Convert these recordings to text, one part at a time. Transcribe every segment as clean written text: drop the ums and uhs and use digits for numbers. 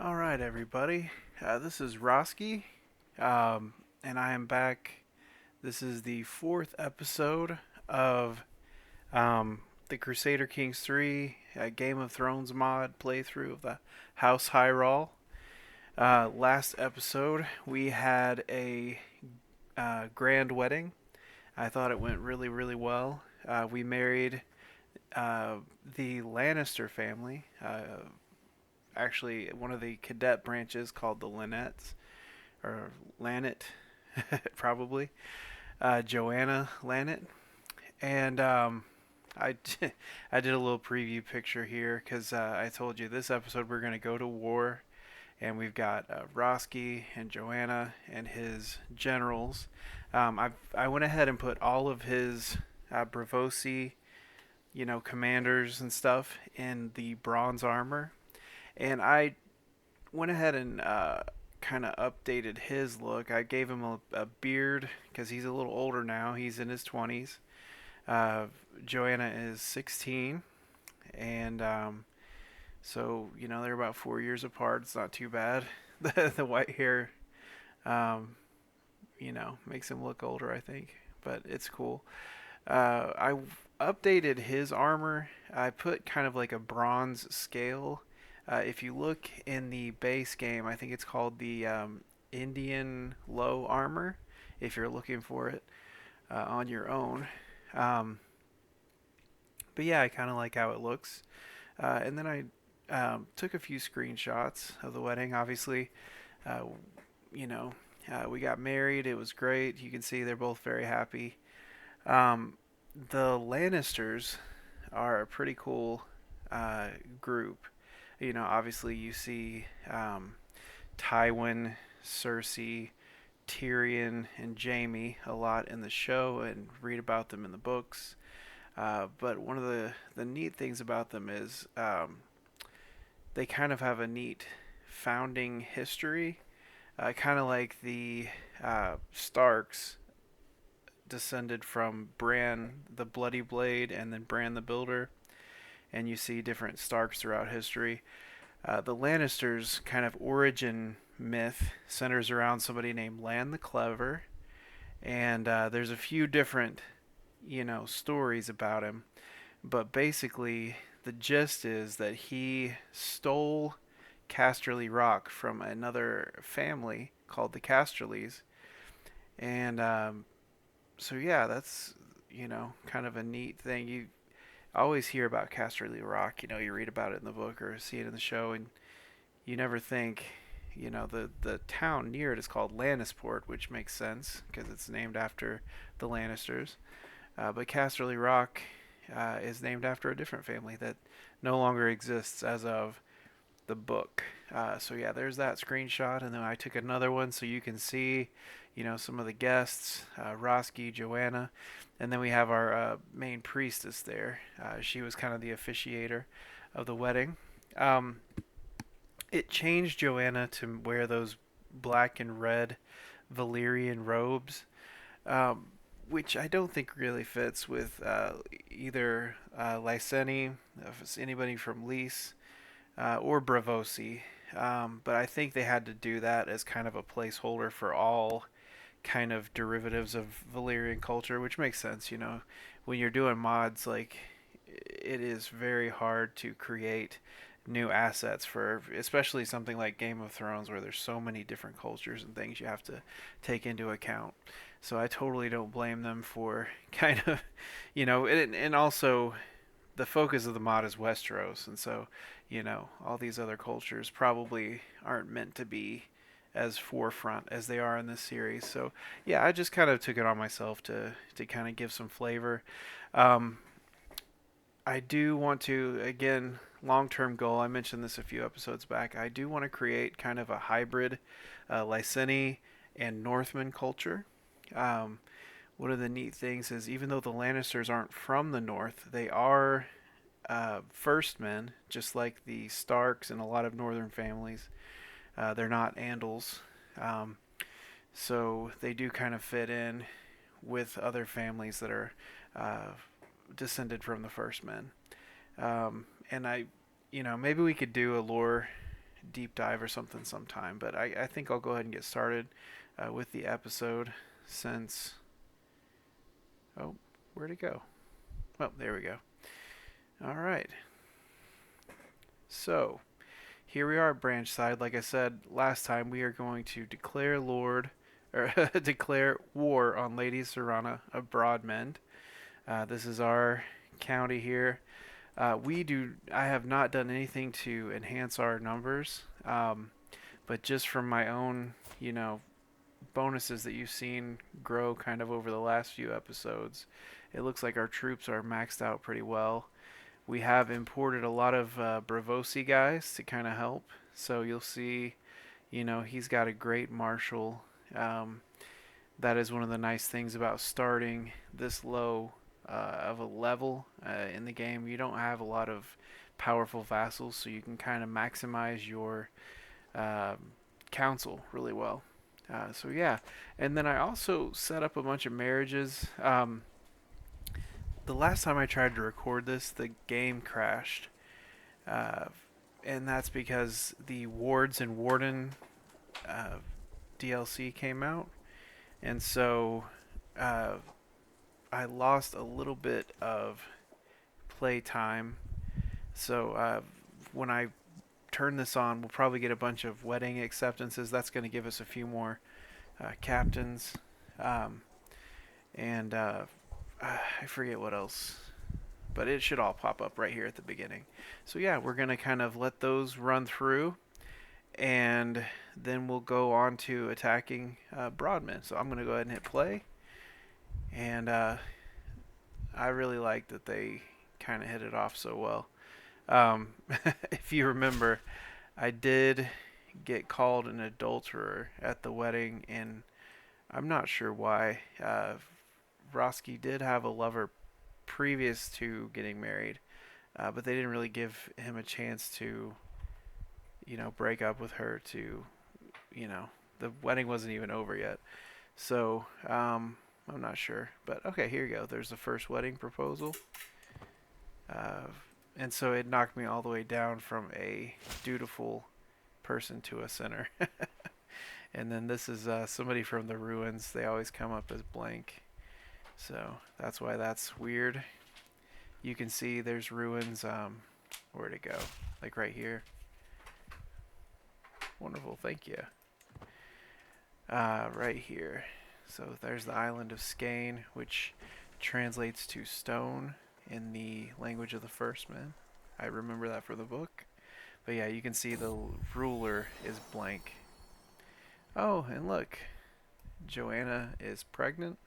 All right, everybody. This is Roskii, and I am back. This is the fourth episode of the Crusader Kings 3 Game of Thrones mod playthrough of the House Heiral. Last episode, we had a grand wedding. I thought it went really, really well. We married uh, the Lannister family. Actually, one of the cadet branches called the Linnets or Lannet, probably. Joanna Lannet, and I I did a little preview picture here because I told you this episode we're gonna go to war, and we've got Roskii and Joanna and his generals. I went ahead and put all of his Bravosi, commanders and stuff in the bronze armor, and I went ahead and kind of updated his look. I gave him a beard because he's a little older now. He's in his 20s. Uh, Joanna is 16, and so they're about 4 years apart. It's not too bad. The white hair, um, makes him look older, I think, but it's cool. I updated his armor. I put kind of like a bronze scale. If you look in the base game, I think it's called the Indian Low Armor. If you're looking for it on your own, um, but yeah, I kind of like how it looks. And then I took a few screenshots of the wedding. Obviously, uh, you know, we got married. It was great. You can see they're both very happy. Um, the Lannisters are a pretty cool uh, group. Obviously you see Tywin, Cersei, Tyrion, and Jaime a lot in the show and read about them in the books. But one of the neat things about them is they kind of have a neat founding history, kind of like the Starks descended from Bran the Bloody Blade and then Bran the Builder, and you see different Starks throughout history. The Lannisters' kind of origin myth centers around somebody named Lan the Clever, and there's a few different, stories about him. But basically, the gist is that he stole Casterly Rock from another family called the Casterlys, and so yeah, that's kind of a neat thing. You always hear about Casterly Rock. You read about it in the book or see it in the show, and you never think, the town near it is called Lannisport, which makes sense because it's named after the Lannisters. But Casterly Rock is named after a different family that no longer exists as of the book. So yeah, there's that screenshot, and then I took another one so you can see, some of the guests, Roskii, Joanna, and then we have our main priestess there. She was kind of the officiator of the wedding. Um, it changed Joanna to wear those black and red Valyrian robes, um, which I don't think really fits with either Lyseni, if it's anybody from Lys, or Bravosi. But I think they had to do that as kind of a placeholder for all kind of derivatives of Valyrian culture, which makes sense. When you're doing mods, like it is very hard to create new assets for especially something like Game of Thrones where there's so many different cultures and things you have to take into account. So I totally don't blame them for kind of, and also the focus of the mod is Westeros, and so all these other cultures probably aren't meant to be as forefront as they are in this series. So yeah, I just kind of took it on myself to kind of give some flavor. Um, I do want to, again, long term goal. I mentioned this a few episodes back. I do want to create kind of a hybrid Lyseni and Northman culture. Um, one of the neat things is even though the Lannisters aren't from the North, they are first men, just like the Starks and a lot of Northern families. They're not Andals, um, so they do kind of fit in with other families that are uh, descended from the first men. And maybe we could do a lore deep dive or something sometime. But I think I'll go ahead and get started with the episode since. Oh, where'd it go? Oh, there we go. All right. So, here we are at Branch Side. Like I said last time, we are going to declare declare war on Lady Serana of Broadmend. This is our county here. I have not done anything to enhance our numbers, but just from my own, bonuses that you've seen grow kind of over the last few episodes, it looks like our troops are maxed out pretty well. We have imported a lot of Bravosi guys to kind of help, so you'll see, he's got a great marshal. That is one of the nice things about starting this low of a level in the game. You don't have a lot of powerful vassals, so you can kind of maximize your um council really well. So yeah, and then I also set up a bunch of marriages. The last time I tried to record this, the game crashed, uh, and that's because the Wards and Warden uh, DLC came out, and so uh, I lost a little bit of play time. So when I turn this on, we'll probably get a bunch of wedding acceptances. That's going to give us a few more captains, um, and I forget what else, but it should all pop up right here at the beginning. So yeah, we're going to kind of let those run through, and then we'll go on to attacking Broadman. So I'm going to go ahead and hit play, and I really like that they kind of hit it off so well. If you remember, I did get called an adulterer at the wedding, and I'm not sure why. Roskii did have a lover previous to getting married, but they didn't really give him a chance to, break up with her. The wedding wasn't even over yet. So, I'm not sure. But okay, here you go. There's the first wedding proposal. Uh, and so it knocked me all the way down from a dutiful person to a sinner. And then this is somebody from the ruins. They always come up as blank. So that's why that's weird. You can see there's ruins. Where'd it go? Like right here. Wonderful, thank you. Right here. So there's the island of Skane, which translates to stone in the language of the First Men. I remember that from the book. But yeah, you can see the ruler is blank. Oh, and look, Joanna is pregnant.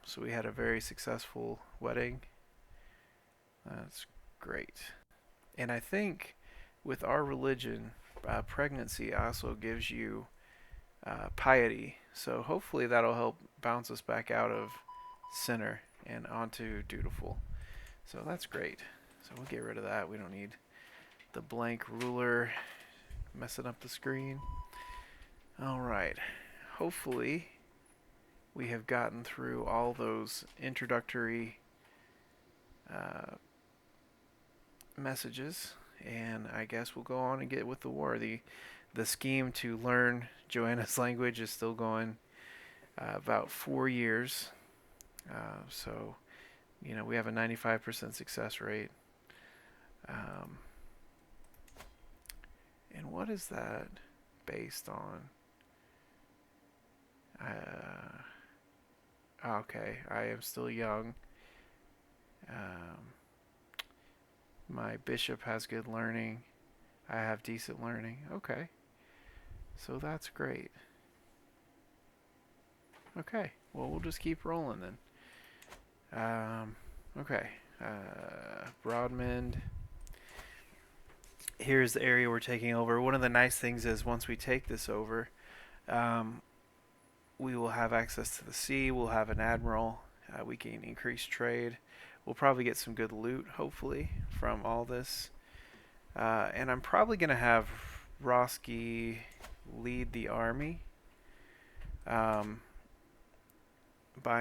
So we had a very successful wedding. That's great. And I think with our religion, pregnancy also gives you piety. So hopefully that'll help bounce us back out of sinner and onto dutiful. So that's great. So we'll get rid of that. We don't need the blank ruler messing up the screen. All right. Hopefully we have gotten through all those introductory messages, and I guess we'll go on and get with the war. The scheme to learn Joanna's language is still going about 4 years. So, we have a 95% success rate. And what is that based on? Okay, I am still young. My bishop has good learning. I have decent learning. Okay. So that's great. Okay. Well, we'll just keep rolling then. Okay. Broadmend. Here's the area we're taking over. One of the nice things is once we take this over, we will have access to the sea. We'll have an admiral. We can increase trade. We'll probably get some good loot, hopefully, from all this. And I'm probably going to have Roskii lead the army by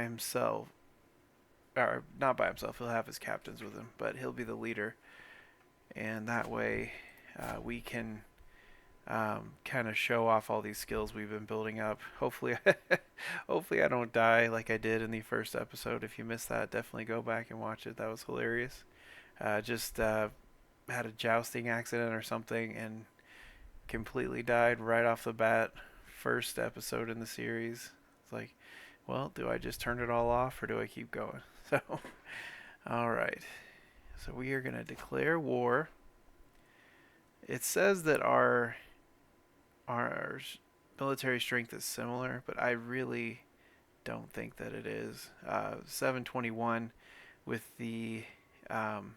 himself. Or not by himself, he'll have his captains with him, but he'll be the leader. And that way we can kind of show off all these skills we've been building up. Hopefully, hopefully I don't die like I did in the first episode. If you missed that, definitely go back and watch it. That was hilarious. Just had a jousting accident or something and completely died right off the bat. First episode in the series. It's like, well, do I just turn it all off or do I keep going? So, all right. So we are going to declare war. It says that our military strength is similar, but I really don't think that it is. 721 um,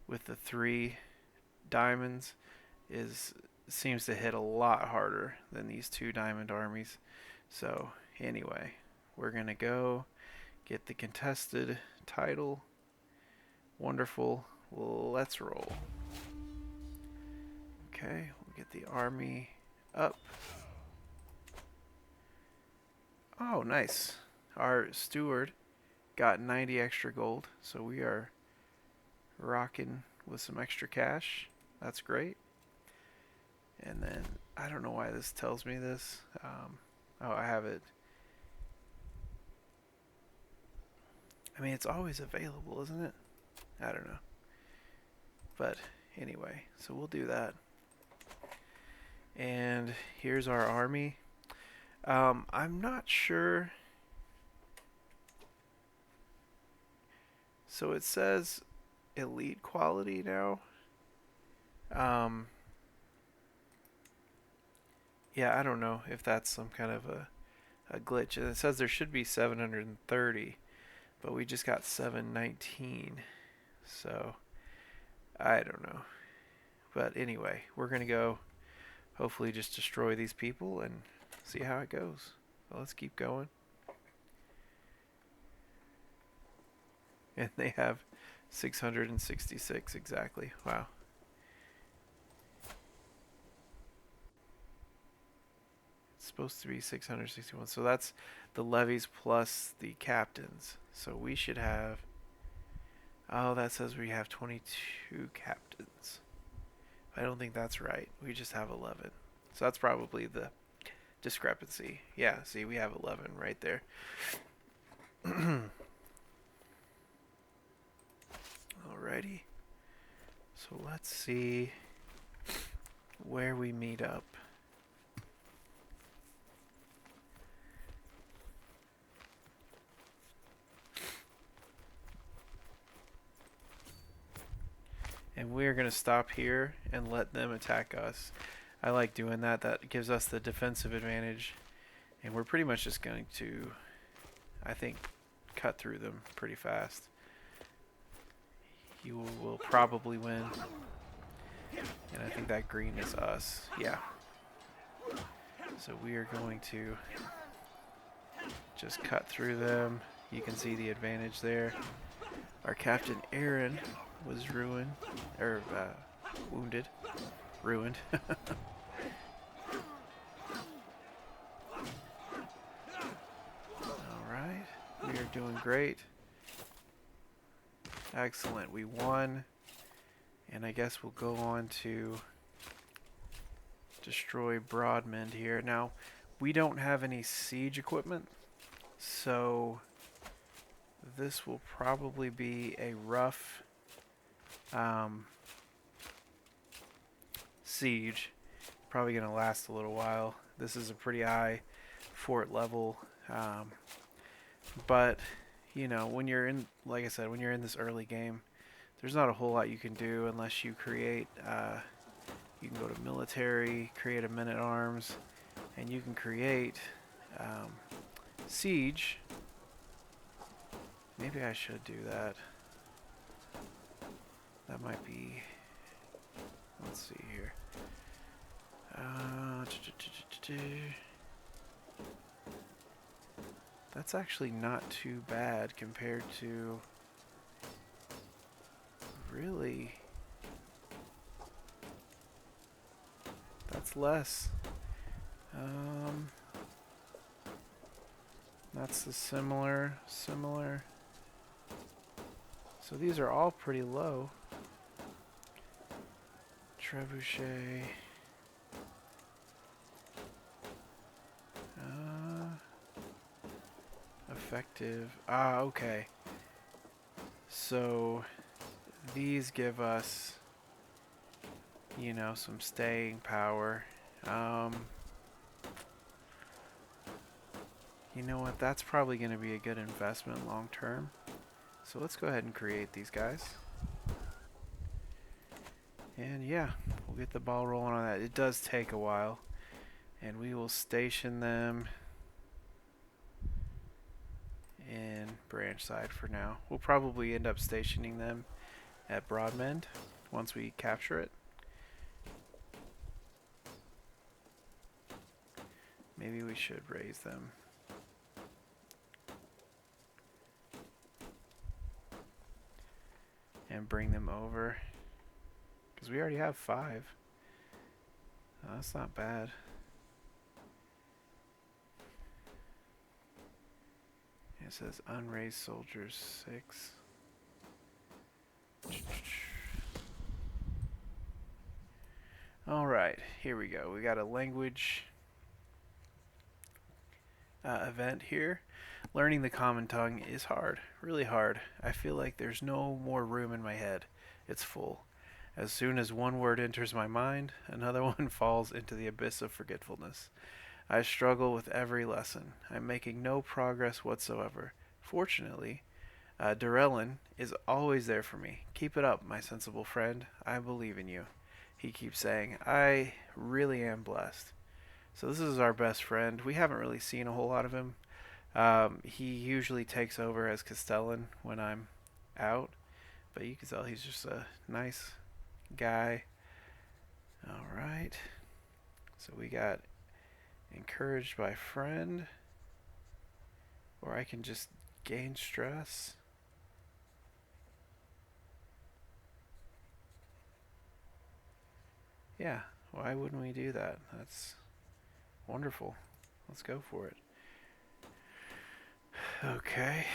with the 3 diamonds seems to hit a lot harder than these 2 diamond armies. So anyway, we're gonna go get the contested title. Wonderful. Let's roll. Okay, we'll get the army up. Oh, nice. Our steward got 90 extra gold, so we are rocking with some extra cash. That's great. And then, I don't know why this tells me this. Oh, I have it. I mean, it's always available, isn't it? I don't know. But anyway, so we'll do that. And here's our army. I'm not sure. So it says elite quality now. Yeah, I don't know if that's some kind of a glitch. And it says there should be 730, but we just got 719. So I don't know. But anyway, we're going to go hopefully just destroy these people and see how it goes. So let's keep going. And they have 666 exactly. Wow. It's supposed to be 661. So that's the levies plus the captains. So we should have... Oh, that says we have 22 captains. I don't think that's right. We just have 11. So that's probably the discrepancy. Yeah, see, we have 11 right there. Alrighty. So let's see where we meet up. And we're going to stop here and let them attack us. I like doing that. That gives us the defensive advantage. And we're pretty much just going to, I think, cut through them pretty fast. You will probably win. And I think that green is us. Yeah. So we are going to just cut through them. You can see the advantage there. Our Captain Aaron was ruined, or wounded. Ruined. Alright. We are doing great. Excellent. We won. And I guess we'll go on to destroy Broadmend here. Now, we don't have any siege equipment, so this will probably be a rough siege. Probably going to last a little while. This is a pretty high fort level. But, you know, when you're in, like I said, when you're in this early game, there's not a whole lot you can do unless you create, you can go to military, create a men-at-arms, and you can create siege. Maybe I should do that. That might be, let's see here. That's actually not too bad compared to, really, that's less. That's the similar. So these are all pretty low. Trebuchet. Effective. Ah, okay. So these give us, you know, some staying power. You know what? That's probably going to be a good investment long term. So let's go ahead and create these guys. And yeah, we'll get the ball rolling on that. It does take a while. And we will station them in branch side for now. We'll probably end up stationing them at Broadmend once we capture it. Maybe we should raise them. And bring them over. Because we already have 5. That's not bad. It says unraised soldiers 6. Alright, here we go. We got a language event here. Learning the common tongue is hard, really hard. I feel like there's no more room in my head. It's full. As soon as one word enters my mind, another one falls into the abyss of forgetfulness. I struggle with every lesson. I'm making no progress whatsoever. Fortunately, Durellin is always there for me. Keep it up, my sensible friend. I believe in you. He keeps saying, I really am blessed. So this is our best friend. We haven't really seen a whole lot of him. He usually takes over as Castellan when I'm out. But you can tell he's just a nice guy. Alright. So we got encouraged by friend. Or I can just gain stress. Yeah, why wouldn't we do that? That's wonderful. Let's go for it. Okay.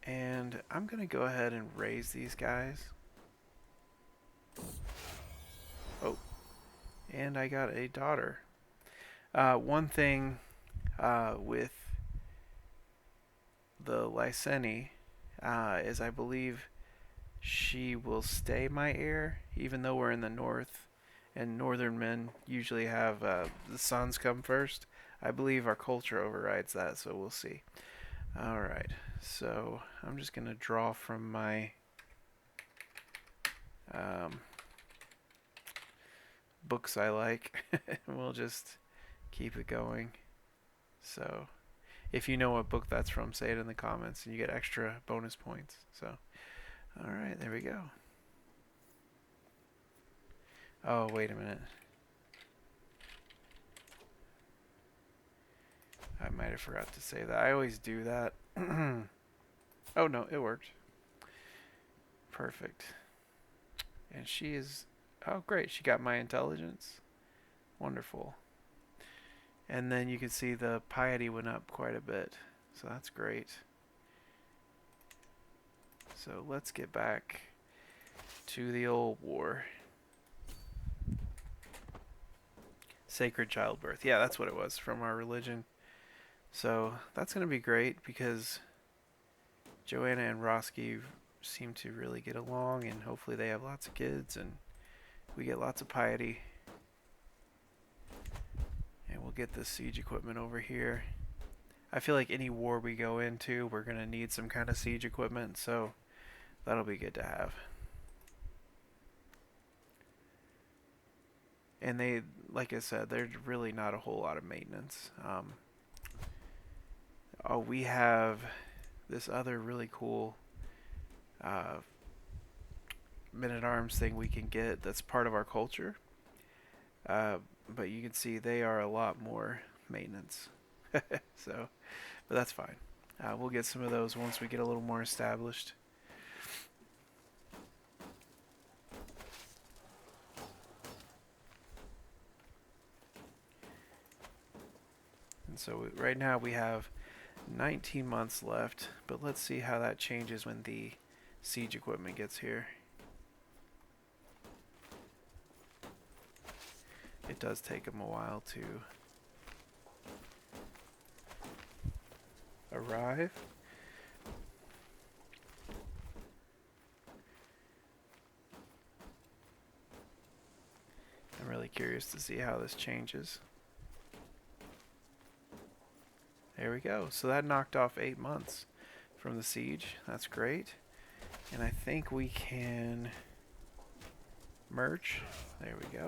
And I'm going to go ahead and raise these guys. Oh. And I got a daughter. One thing with the Lyseni is I believe she will stay my heir, even though we're in the north, and northern men usually have the sons come first. I believe our culture overrides that, so we'll see. Alright, so I'm just going to draw from my books I like. We'll just keep it going. So, if you know what book that's from, say it in the comments, and you get extra bonus points. So, alright, there we go. Oh, wait a minute. I might have forgot to say that. I always do that. Oh, no, it worked. Perfect. And she is... Oh, great. She got my intelligence. Wonderful. And then you can see the piety went up quite a bit. So that's great. So let's get back to the old war. Sacred childbirth. Yeah, that's what it was from our religion. So that's going to be great because Joanna and Roskii seem to really get along, and hopefully they have lots of kids and we get lots of piety. And we'll get the siege equipment over here. I feel like any war we go into, we're going to need some kind of siege equipment, so that'll be good to have. And they, like I said, there's really not a whole lot of maintenance. Oh, we have this other really cool men-at-arms thing we can get that's part of our culture. But you can see they are a lot more maintenance. So, but that's fine. We'll get some of those once we get a little more established. And so right now we have 19 months left, but let's see how that changes when the siege equipment gets here. it does take them a while to arrive. I'm really curious to see how this changes. There we go. So that knocked off 8 months from the siege. That's great. And I think we can merge. There we go.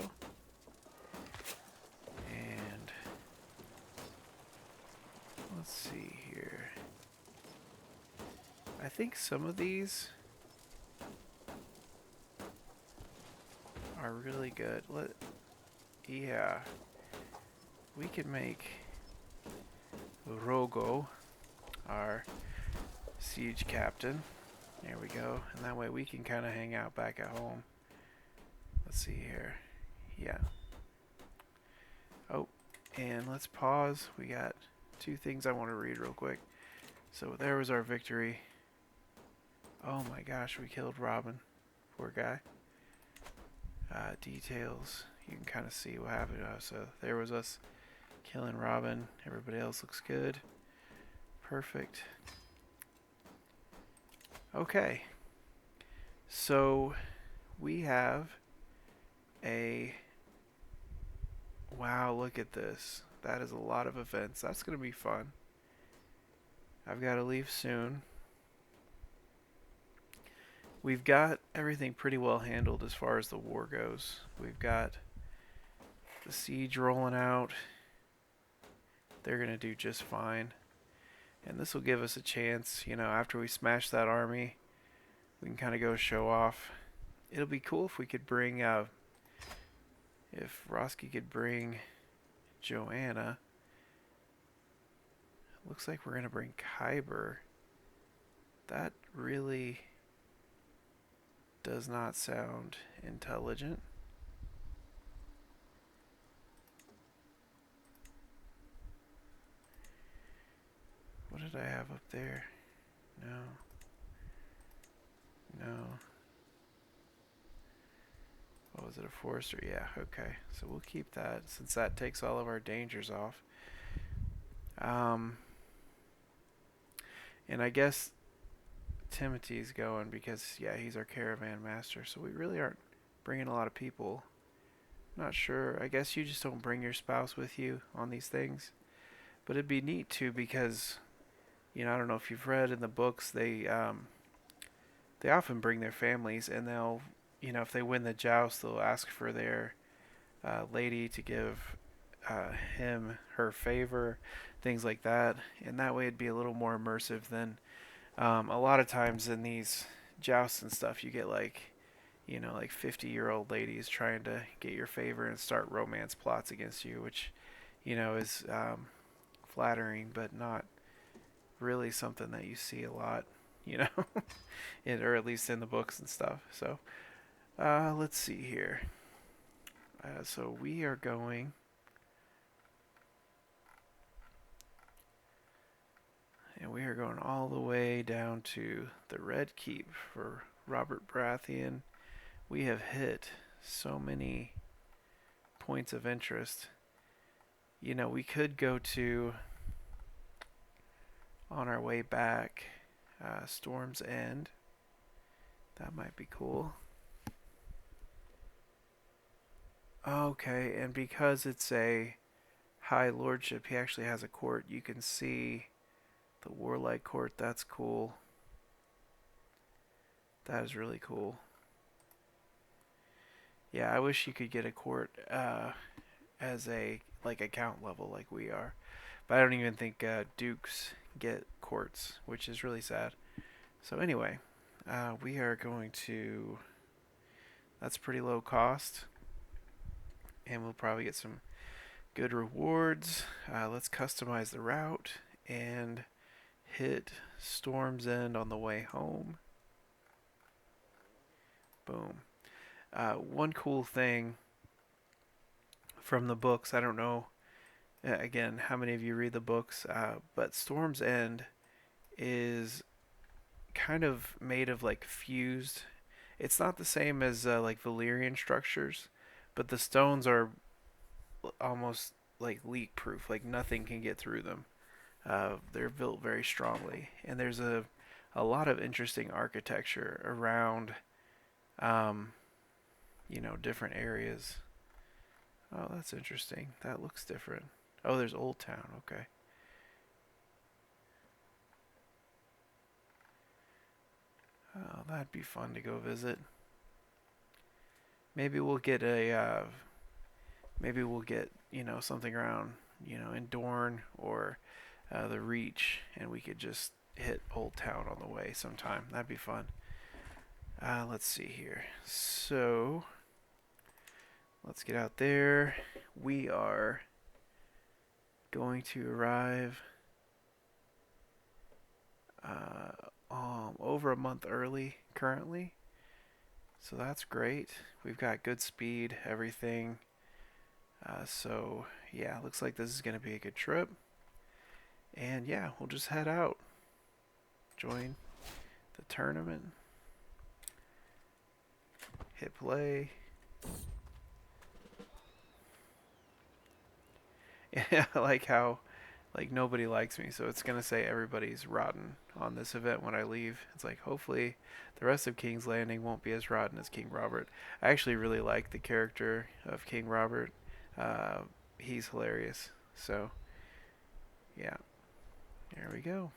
And let's see here. I think some of these are really good. Yeah. We could make Rogo our siege captain. There we go. And that way we can kind of hang out back at home. Let's see here. Yeah. Oh, and let's pause. We got 2 things I want to read real quick. So there was our victory. Oh my gosh, we killed Robin. Poor guy. Details. You can kind of see what happened. So there was us killing Robin. Everybody else looks good. Perfect. Okay. So we have a... Wow, look at this. That is a lot of events. That's going to be fun. I've got to leave soon. We've got everything pretty well handled as far as the war goes. We've got the siege rolling out. They're going to do just fine. And this will give us a chance, you know, after we smash that army, we can kind of go show off. It'll be cool if we could bring, if Roskii could bring Joanna. Looks like we're going to bring Kyber. That really does not sound intelligent. What did I have up there? No. No. What was it, a forester? Yeah, okay. So we'll keep that since that takes all of our dangers off. And I guess Timothy's going because, yeah, he's our caravan master. So we really aren't bringing a lot of people. Not sure. I guess you just don't bring your spouse with you on these things. But it'd be neat too because, you know, I don't know if you've read in the books, they often bring their families and they'll, you know, if they win the joust, they'll ask for their lady to give him her favor, things like that. And that way it'd be a little more immersive than a lot of times in these jousts and stuff, you get like, you know, like 50-year-old ladies trying to get your favor and start romance plots against you, which, you know, is flattering, but not really something that you see a lot, you know, or at least in the books and stuff. So let's see here. So we are going... And we are going all the way down to the Red Keep for Robert Baratheon. We have hit so many points of interest. You know, we could go to, on our way back, Storm's End. That might be cool. Okay, and because it's a high lordship, he actually has a court. You can see the Warlike Court. That's cool. That is really cool. Yeah, I wish you could get a court as a like account level like we are, but I don't even think dukes get courts, which is really sad. So anyway, we are going to... That's pretty low cost, and we'll probably get some good rewards. Let's customize the route and hit Storm's End on the way home. Boom. One cool thing from the books, I don't know, again, how many of you read the books, but Storm's End is kind of made of like fused. It's not the same as like Valyrian structures, but the stones are almost like leak proof, like nothing can get through them. They're built very strongly, and there's a lot of interesting architecture around, um, different areas. Oh, that's interesting. That looks different. Oh, there's Old Town. Okay. Oh, that'd be fun to go visit. Maybe we'll get maybe we'll get something around in Dorne or the Reach, and we could just hit Old Town on the way sometime. That'd be fun. Let's see here. So let's get out there. We are going to arrive over a month early currently, so that's great. We've got good speed, everything. So yeah, looks like this is going to be a good trip. And yeah, we'll just head out, join the tournament, hit play. Yeah, I like how like nobody likes me, so it's gonna say everybody's rotten on this event when I leave. It's like hopefully the rest of King's Landing won't be as rotten as King Robert. I actually really like the character of King Robert. Uh, he's hilarious. So yeah, there we go.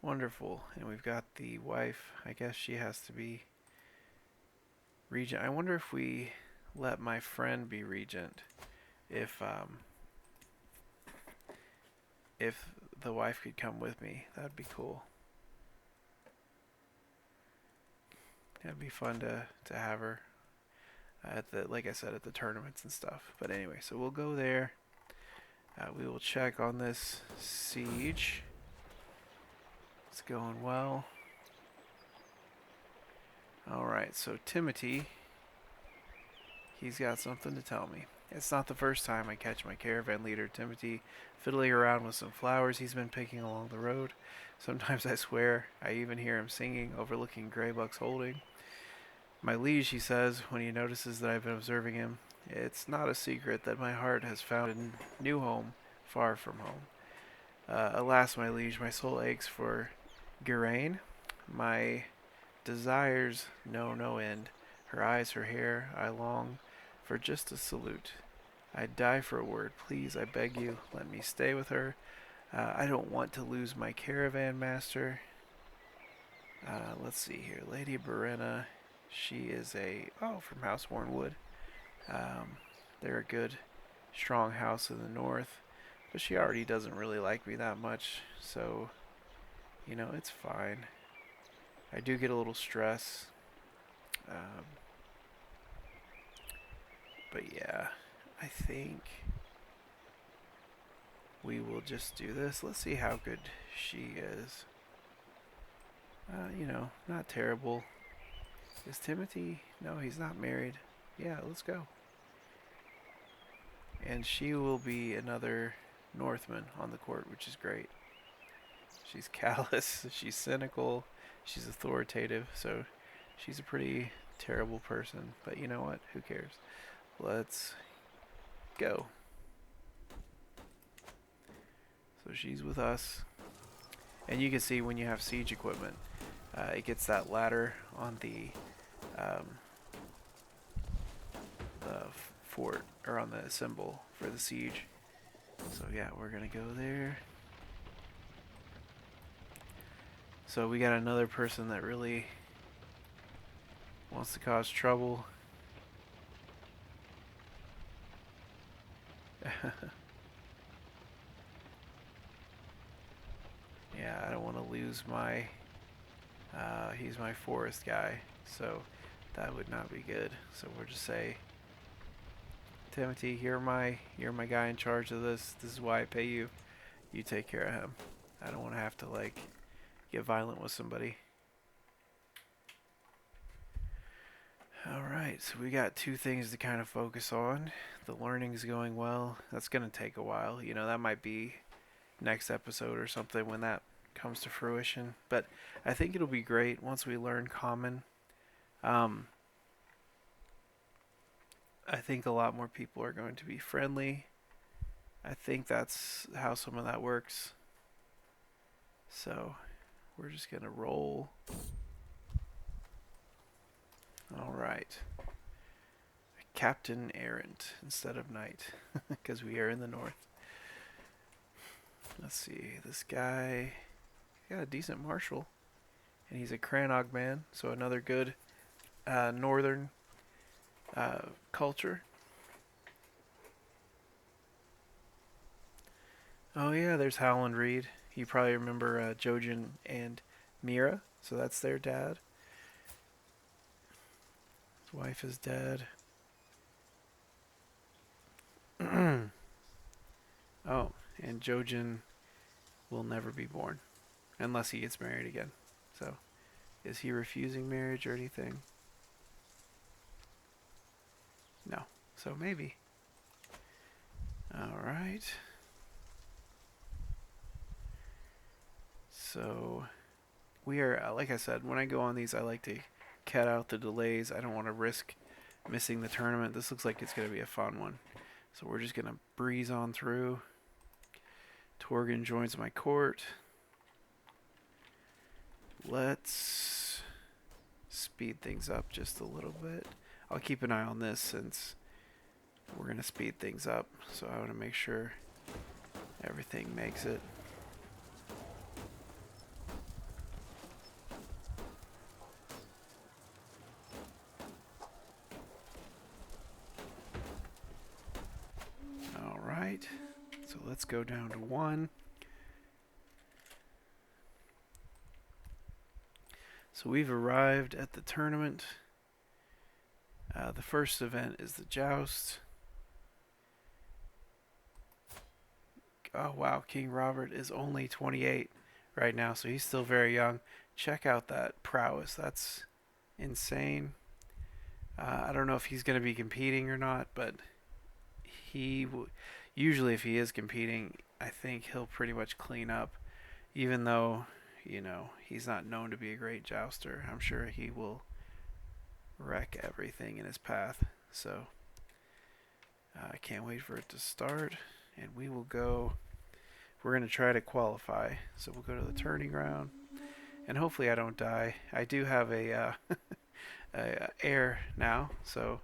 Wonderful. And we've got the wife. I guess she has to be regent. I wonder if we let my friend be regent, if the wife could come with me. That'd be cool. It'd be fun to have her at the, like I said, at the tournaments and stuff. But anyway, so we'll go there. We will check on this siege. It's going well. Alright, so Timothy, he's got something to tell me. It's not the first time I catch my caravan leader, Timothy, fiddling around with some flowers he's been picking along the road. Sometimes I swear I even hear him singing, overlooking Greybuck's holding. My liege, he says, when he notices that I've been observing him, it's not a secret that my heart has found a new home far from home. Alas, my liege, my soul aches for Geraint. My desires know no end. Her eyes, her hair, I long for just a salute. I'd die for a word. Please, I beg you, let me stay with her. I don't want to lose my caravan master. Let's see here. Lady Berena, she is from House Warnwood. They're a good, strong house in the north, but she already doesn't really like me that much, so, it's fine. I do get a little stress. But yeah, I think we will just do this. Let's see how good she is. Not terrible. Is Timothy? No, he's not married. Yeah, let's go. And she will be another Northman on the court, which is great. She's callous, she's cynical, she's authoritative, so she's a pretty terrible person. But you know what? Who cares? Let's go. So she's with us. And you can see when you have siege equipment, it gets that ladder on the fort, or on the symbol for the siege. So yeah, we're gonna go there. So we got another person that really wants to cause trouble. Yeah, I don't want to lose my he's my forest guy, so that would not be good. So we'll just say, Timothy, you're my guy in charge of this. This is why I pay you. You take care of him. I don't want to have to get violent with somebody. Alright, so we got two things to kind of focus on. The learning's going well. That's going to take a while. That might be next episode or something when that comes to fruition. But I think it'll be great once we learn common. Um, I think a lot more people are going to be friendly. I think that's how some of that works. So we're just going to roll. All right. Captain Errant instead of Knight, because we are in the north. Let's see, this guy got a decent martial, and he's a Cranog man, so another good northern culture. Oh yeah, there's Howland Reed. You probably remember Jojen and Mira, so that's their dad. His wife is dead. Oh, and Jojen will never be born unless he gets married again. So, is he refusing marriage or anything? No. So maybe. All right. So we are, like I said, when I go on these, I like to cut out the delays. I don't want to risk missing the tournament. This looks like it's going to be a fun one. So we're just going to breeze on through. Torgan joins my court. Let's speed things up just a little bit. I'll keep an eye on this since we're going to speed things up. So I want to make sure everything makes it. All right. So let's go down to 1. So we've arrived at the tournament. The first event is the joust. Oh wow, King Robert is only 28 right now, so he's still very young. Check out that prowess. That's insane. I don't know if he's going to be competing or not, but usually if he is competing, I think he'll pretty much clean up. Even though, he's not known to be a great jouster, I'm sure he will wreck everything in his path. So I can't wait for it to start, and we will go. We're going to try to qualify, so we'll go to the turning round, and hopefully I don't die. I do have a air now, so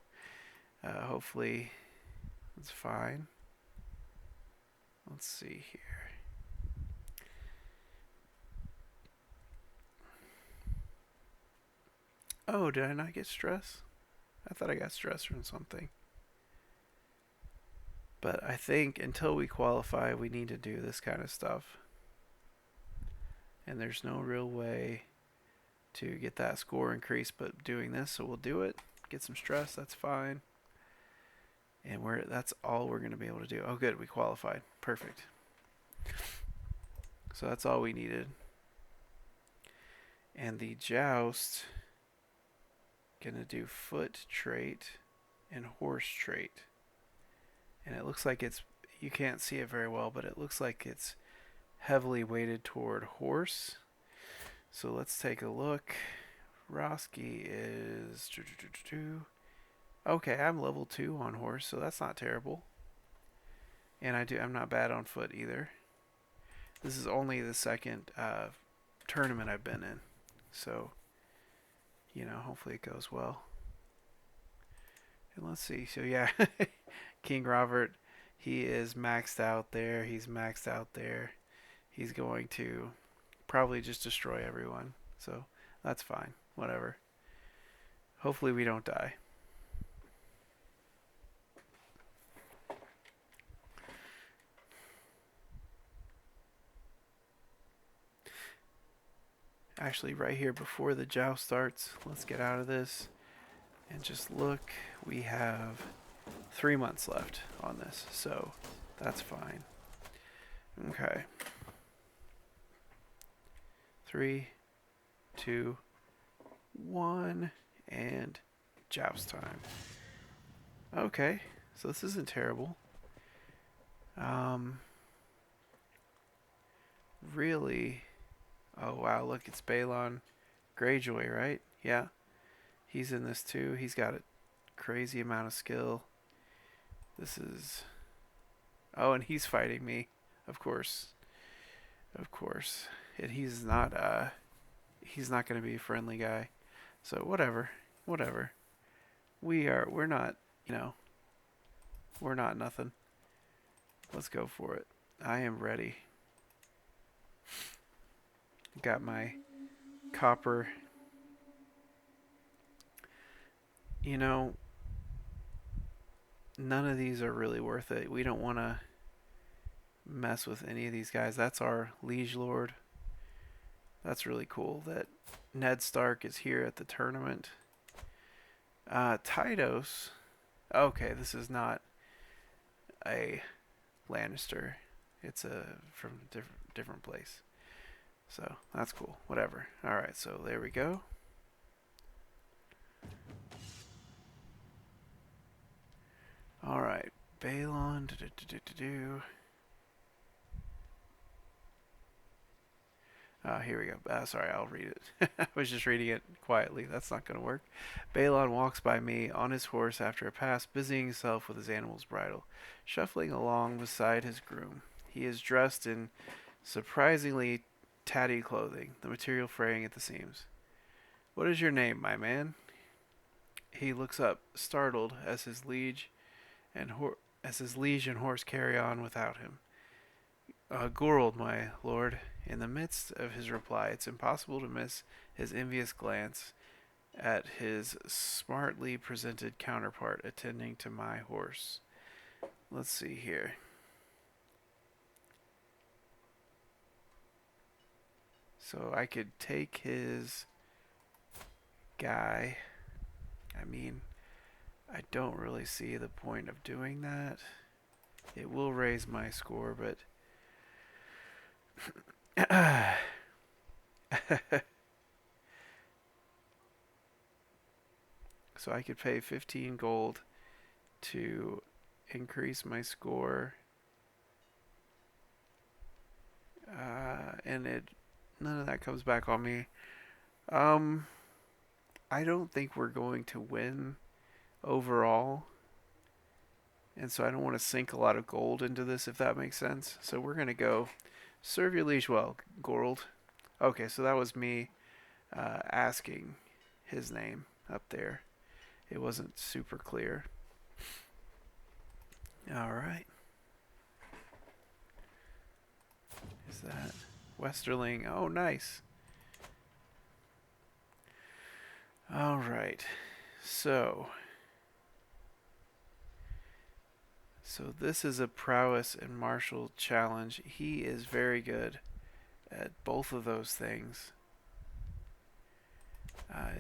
hopefully it's fine. Let's see here. Oh, did I not get stress? I thought I got stress from something. But I think until we qualify, we need to do this kind of stuff. And there's no real way to get that score increase but doing this, so we'll do it. Get some stress, that's fine. And that's all we're going to be able to do. Oh good, we qualified. Perfect. So that's all we needed. And the joust, gonna do foot trait and horse trait. And it looks like you can't see it very well, but it looks like it's heavily weighted toward horse. So let's take a look. Roskii is... Okay, I'm level 2 on horse, so that's not terrible. And I'm not bad on foot either. This is only the second tournament I've been in. So, hopefully it goes well. And let's see. So yeah, King Robert, he is maxed out there. He's maxed out there. He's going to probably just destroy everyone. So that's fine. Whatever. Hopefully we don't die. Actually, right here before the joust starts, let's get out of this and just look. We have 3 months left on this, so that's fine. Okay. 3, 2, 1, and joust time. Okay, so this isn't terrible. Really, Oh wow, look, it's Balon Greyjoy, right? Yeah, he's in this too. He's got a crazy amount of skill. This is. Oh, and he's fighting me, of course, of course. And he's not going to be a friendly guy. So whatever, whatever. We're not, you know, we're not nothing. Let's go for it. I am ready. Got my copper. You know, none of these are really worth it. We don't want to mess with any of these guys. That's our liege lord. That's really cool that Ned Stark is here at the tournament. Tydos. Okay, this is not a Lannister. It's a from different place. So that's cool. Whatever. All right. So there we go. All right. Balon. Here we go. Sorry, I'll read it. I was just reading it quietly. That's not going to work. Balon walks by me on his horse after a pass, busying himself with his animal's bridle, shuffling along beside his groom. He is dressed in surprisingly tatty clothing, the material fraying at the seams. What is your name, my man? He looks up, startled, and as his liege and horse carry on without him. Gorold, my lord. In the midst of his reply, it's impossible to miss his envious glance at his smartly presented counterpart attending to my horse. Let's see here. So I could take his guy. I mean, I don't really see the point of doing that. It will raise my score, but so I could pay 15 gold to increase my score, and none of that comes back on me. Um, I don't think we're going to win overall, and so I don't want to sink a lot of gold into this, if that makes sense. So we're gonna go serve your liege well, Gorold. Okay, so that was me asking his name up there. It wasn't super clear. All right. Is that Westerling? Oh, nice. All right. So this is a prowess and martial challenge. He is very good at both of those things.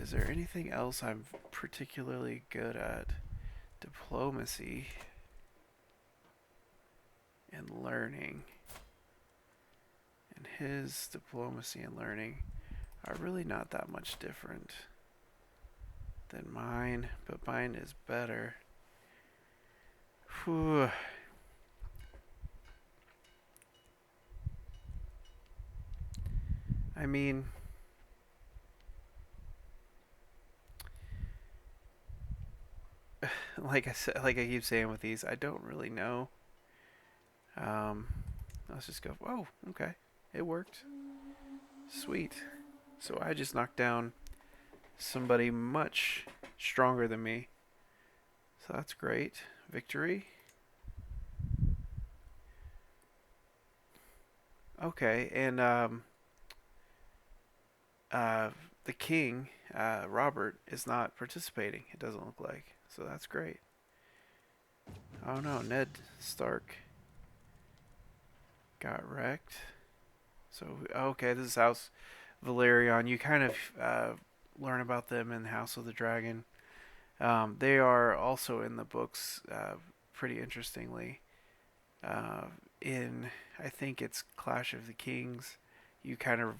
Is there anything else I'm particularly good at? Diplomacy and learning. And his diplomacy and learning are really not that much different than mine, but mine is better. Whew. I mean, like I said, like I keep saying with these, I don't really know. Um, let's just go. Oh, okay, it worked. Sweet. So I just knocked down somebody much stronger than me. So that's great. Victory. Okay, and the king, Robert, is not participating. It doesn't look like. So that's great. Oh no, Ned Stark got wrecked. So okay, this is House Valerion. You kind of learn about them in House of the Dragon. They are also in the books, pretty interestingly. Uh, in I think it's Clash of the Kings, you kind of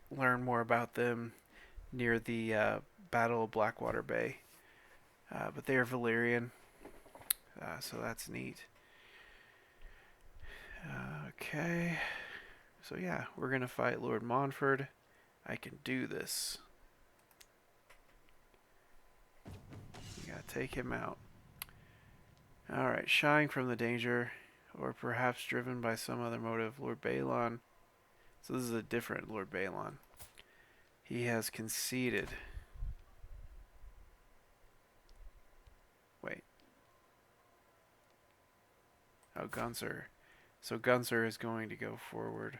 learn more about them near the Battle of Blackwater Bay. But they are Valyrian, so that's neat. Okay, so yeah, we're gonna fight Lord Montford. I can do this. We gotta take him out. Alright, shying from the danger, or perhaps driven by some other motive, Lord Balon. So this is a different Lord Balon. He has conceded. Wait. Oh, Gunther. So Gunther is going to go forward.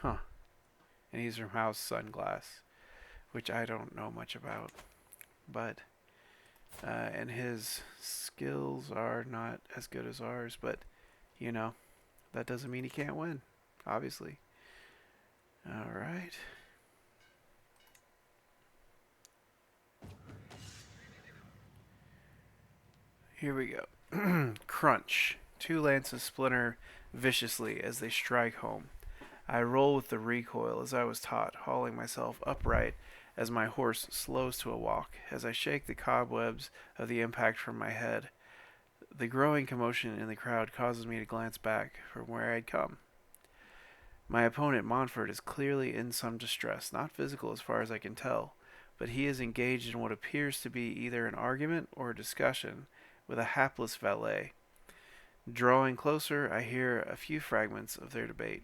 Huh. And he's from House Sunglass, which I don't know much about. But, and his skills are not as good as ours, but, you know, that doesn't mean he can't win, obviously. Alright. Here we go. Crunch. Two lances splinter viciously as they strike home. I roll with the recoil as I was taught, hauling myself upright as my horse slows to a walk, as I shake the cobwebs of the impact from my head. The growing commotion in the crowd causes me to glance back from where I'd come. My opponent, Montfort, is clearly in some distress, not physical as far as I can tell, but he is engaged in what appears to be either an argument or a discussion with a hapless valet. Drawing closer, I hear a few fragments of their debate.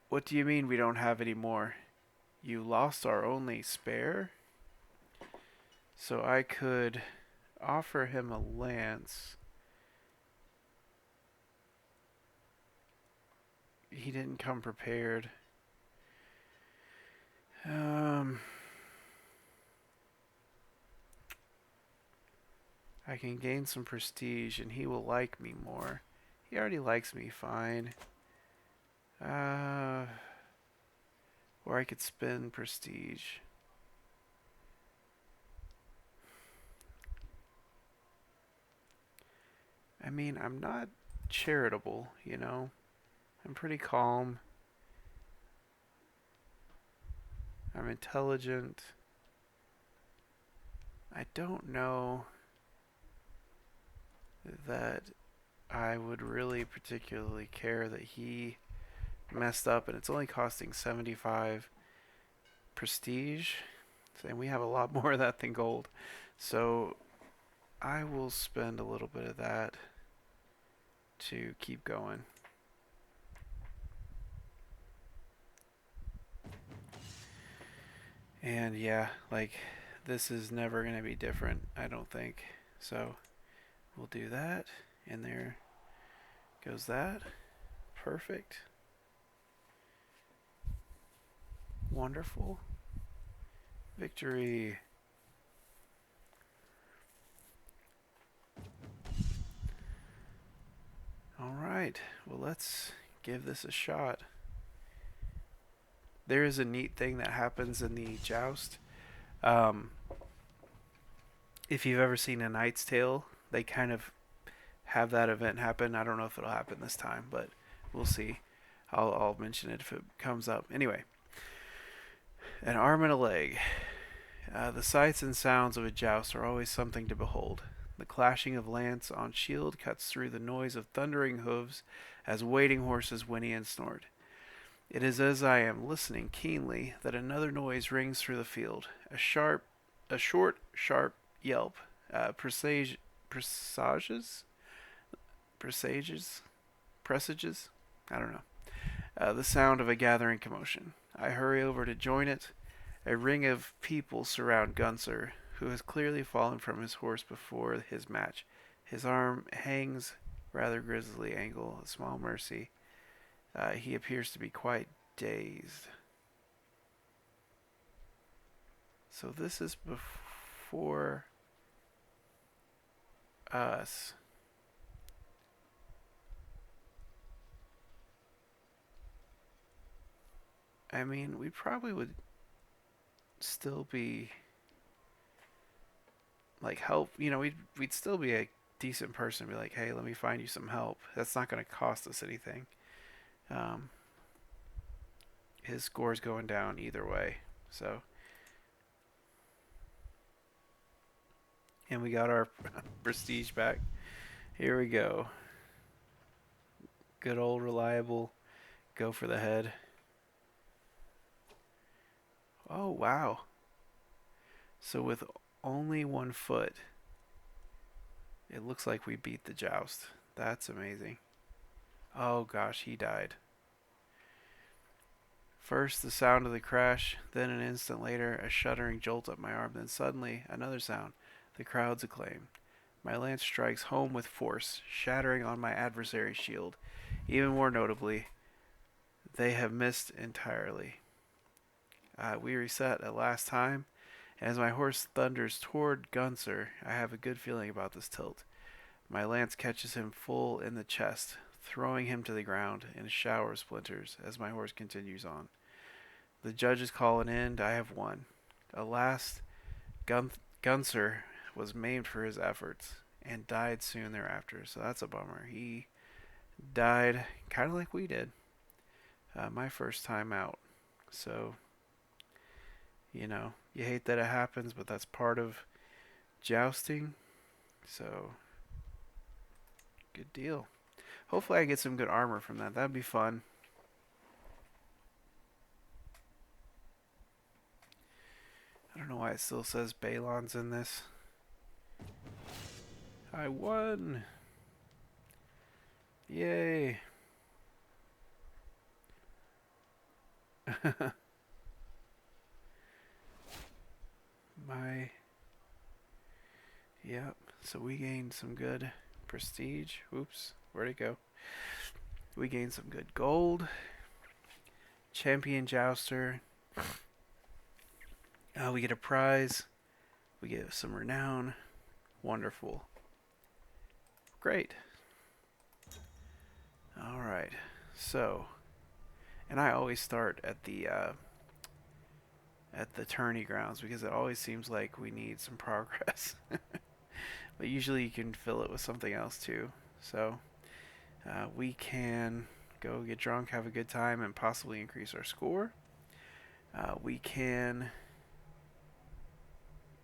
What do you mean we don't have any more? You lost our only spare? So I could offer him a lance. He didn't come prepared. I can gain some prestige and he will like me more. He already likes me fine. Or I could spend prestige. I mean, I'm not charitable, you know? I'm pretty calm. I'm intelligent. I don't know that I would really particularly care that he messed up, and it's only costing 75 prestige, and we have a lot more of that than gold. So I will spend a little bit of that to keep going. And yeah, like, this is never going to be different, I don't think. So we'll do that, and there goes that. Perfect. Wonderful. Victory. Alright, well, let's give this a shot. There is a neat thing that happens in the joust. If you've ever seen A Knight's Tale, they kind of have that event happen. I don't know if it'll happen this time, but we'll see. I'll mention it if it comes up. Anyway, an arm and a leg. The sights and sounds of a joust are always something to behold. The clashing of lance on shield cuts through the noise of thundering hooves as waiting horses whinny and snort. It is as I am listening keenly that another noise rings through the field. A short, sharp yelp. Presages? Presages? I don't know. The sound of a gathering commotion. I hurry over to join it. A ring of people surround Gunther, who has clearly fallen from his horse before his match. His arm hangs rather grisly angle, a small mercy. He appears to be quite dazed. So this is before us. I mean, we probably would still be like help. You know, we'd still be a decent person. Be like, hey, let me find you some help. That's not going to cost us anything. Um, his score's going down either way. So, and we got our prestige back. Here we go. Good old reliable. Go for the head. Oh, wow. So with only 1 foot, it looks like we beat the joust. That's amazing. Oh gosh, he died. First, the sound of the crash, then an instant later, a shuddering jolt up my arm, then suddenly, another sound, the crowd's acclaim. My lance strikes home with force, shattering on my adversary's shield. Even more notably, they have missed entirely. We reset a last time. As my horse thunders toward Gunser, I have a good feeling about this tilt. My lance catches him full in the chest, throwing him to the ground in a shower of splinters as my horse continues on. The judges call an end. I have won. Alas, Gunser was maimed for his efforts and died soon thereafter, so that's a bummer. He died kind of like we did my first time out. So, you hate that it happens, but that's part of jousting. So, good deal. Hopefully, I get some good armor from that. That'd be fun. I don't know why it still says Balon's in this. I won! Yay! my Yep, so we gained some good prestige. Oops, where'd it go? We gained some good gold. Champion Jouster. We get a prize. We get some renown. Wonderful. Great. Alright, so, and I always start at the tourney grounds because it always seems like we need some progress. But usually you can fill it with something else too. So we can go get drunk, have a good time, and possibly increase our score. We can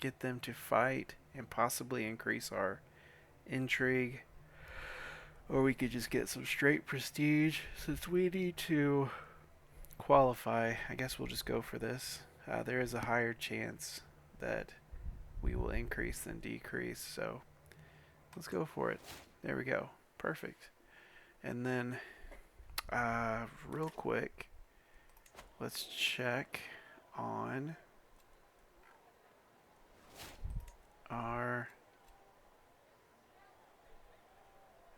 get them to fight and possibly increase our intrigue. Or we could just get some straight prestige. Since we need to qualify, I guess we'll just go for this. There is a higher chance that we will increase than decrease, so let's go for it. There we go. Perfect. And then, real quick, let's check on our...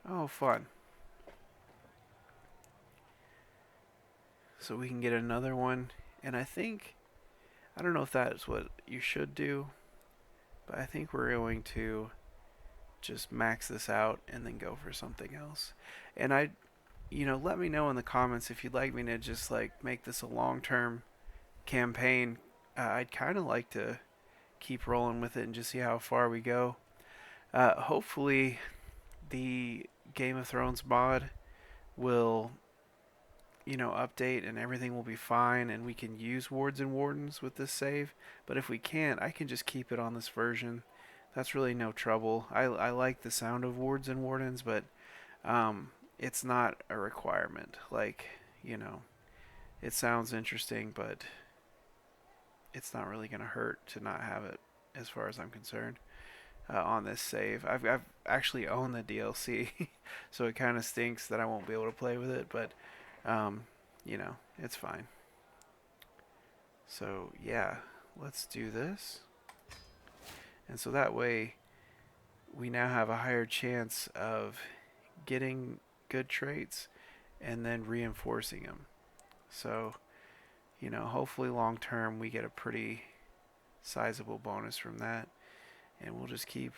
Oh, fun. So we can get another one, and I don't know if that's what you should do, but I think we're going to just max this out and then go for something else. And let me know in the comments if you'd like me to just make this a long-term campaign. I'd kind of like to keep rolling with it and just see how far we go. Hopefully the Game of Thrones mod will update and everything will be fine and we can use wards and wardens with this save. But if we can't, I can just keep it on this version. That's really no trouble. I like the sound of wards and wardens, but it's not a requirement. It sounds interesting, but it's not really going to hurt to not have it as far as I'm concerned on this save. I've actually owned the DLC, so it kind of stinks that I won't be able to play with it, but it's fine. So yeah, let's do this. And so that way we now have a higher chance of getting good traits and then reinforcing them. So, hopefully long term we get a pretty sizable bonus from that. And we'll just keep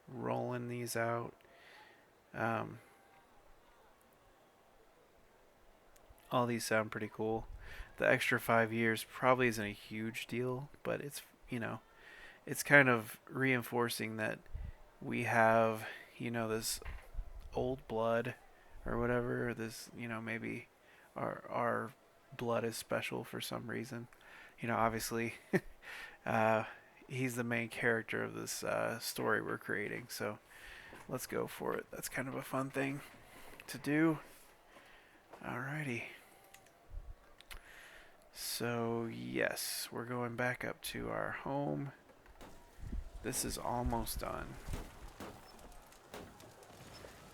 rolling these out. All these sound pretty cool. The extra 5 years probably isn't a huge deal, but it's kind of reinforcing that we have, this old blood or whatever. This, maybe our blood is special for some reason. Obviously, he's the main character of this story we're creating, so let's go for it. That's kind of a fun thing to do. Alrighty. So, yes, we're going back up to our home. This is almost done.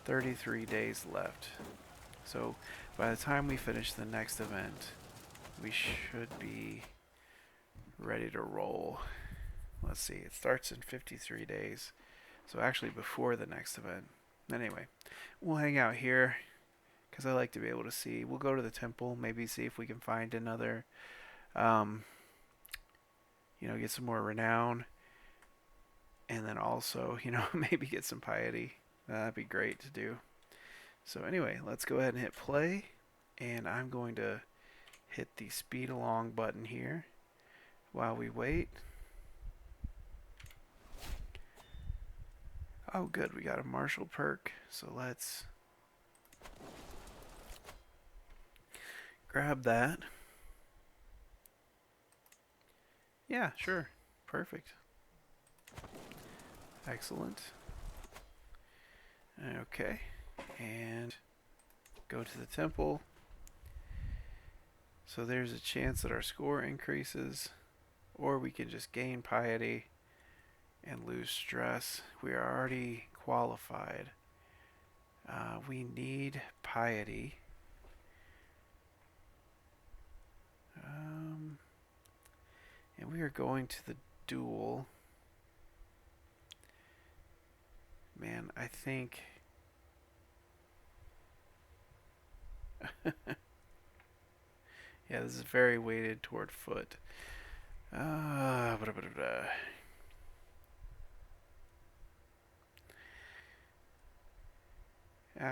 33 days left. So, by the time we finish the next event, we should be ready to roll. Let's see, it starts in 53 days. So, actually, before the next event. Anyway, we'll hang out here because I like to be able to see. We'll go to the temple, maybe see if we can find another, get some more renown. And then also, maybe get some piety. That'd be great to do. So anyway, let's go ahead and hit play. And I'm going to hit the speed along button here while we wait. Oh good, we got a martial perk. So let's grab that. Yeah, sure. Perfect. Excellent. Okay. And go to the temple. So there's a chance that our score increases, or we can just gain piety and lose stress. We are already qualified. We need piety. And we are going to the duel. Man, I think... yeah, this is very weighted toward foot.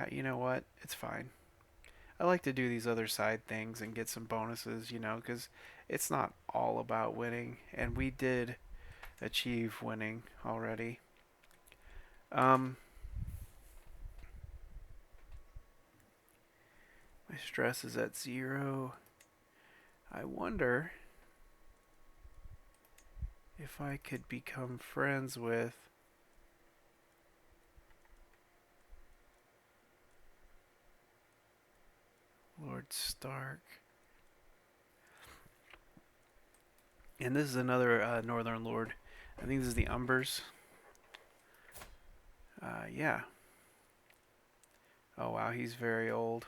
You know what? It's fine. I like to do these other side things and get some bonuses, because it's not all about winning. And we did achieve winning already. My stress is at 0. I wonder if I could become friends with Lord Stark. And this is another Northern Lord. I think this is the Umbers. Yeah. Oh wow, he's very old.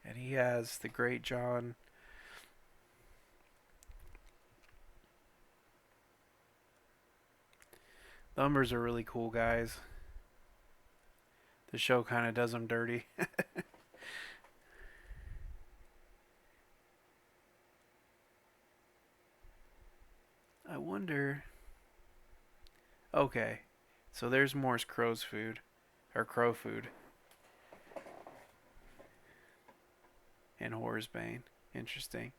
And he has the Great John. The Umbers are really cool guys. The show kind of does them dirty. I wonder... Okay, so there's Morse Crow's food. Or crow food. And Horror's Bane. Interesting.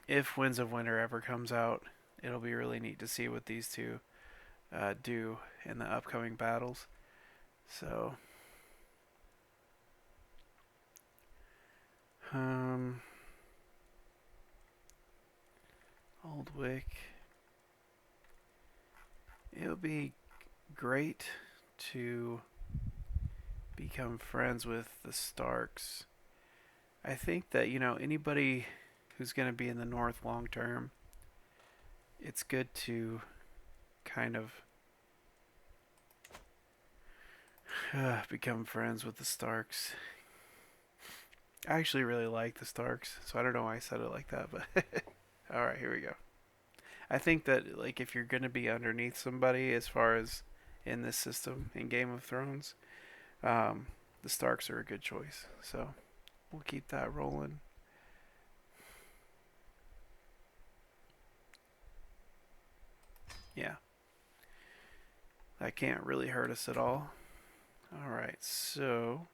If Winds of Winter ever comes out, it'll be really neat to see what these two do in the upcoming battles. So... Oldwick. It would be great to become friends with the Starks. I think that, anybody who's going to be in the North long term, it's good to kind of become friends with the Starks. I actually really like the Starks, so I don't know why I said it like that, but alright, here we go. I think that if you're going to be underneath somebody as far as in this system in Game of Thrones, the Starks are a good choice. So we'll keep that rolling. Yeah. That can't really hurt us at all. Alright, so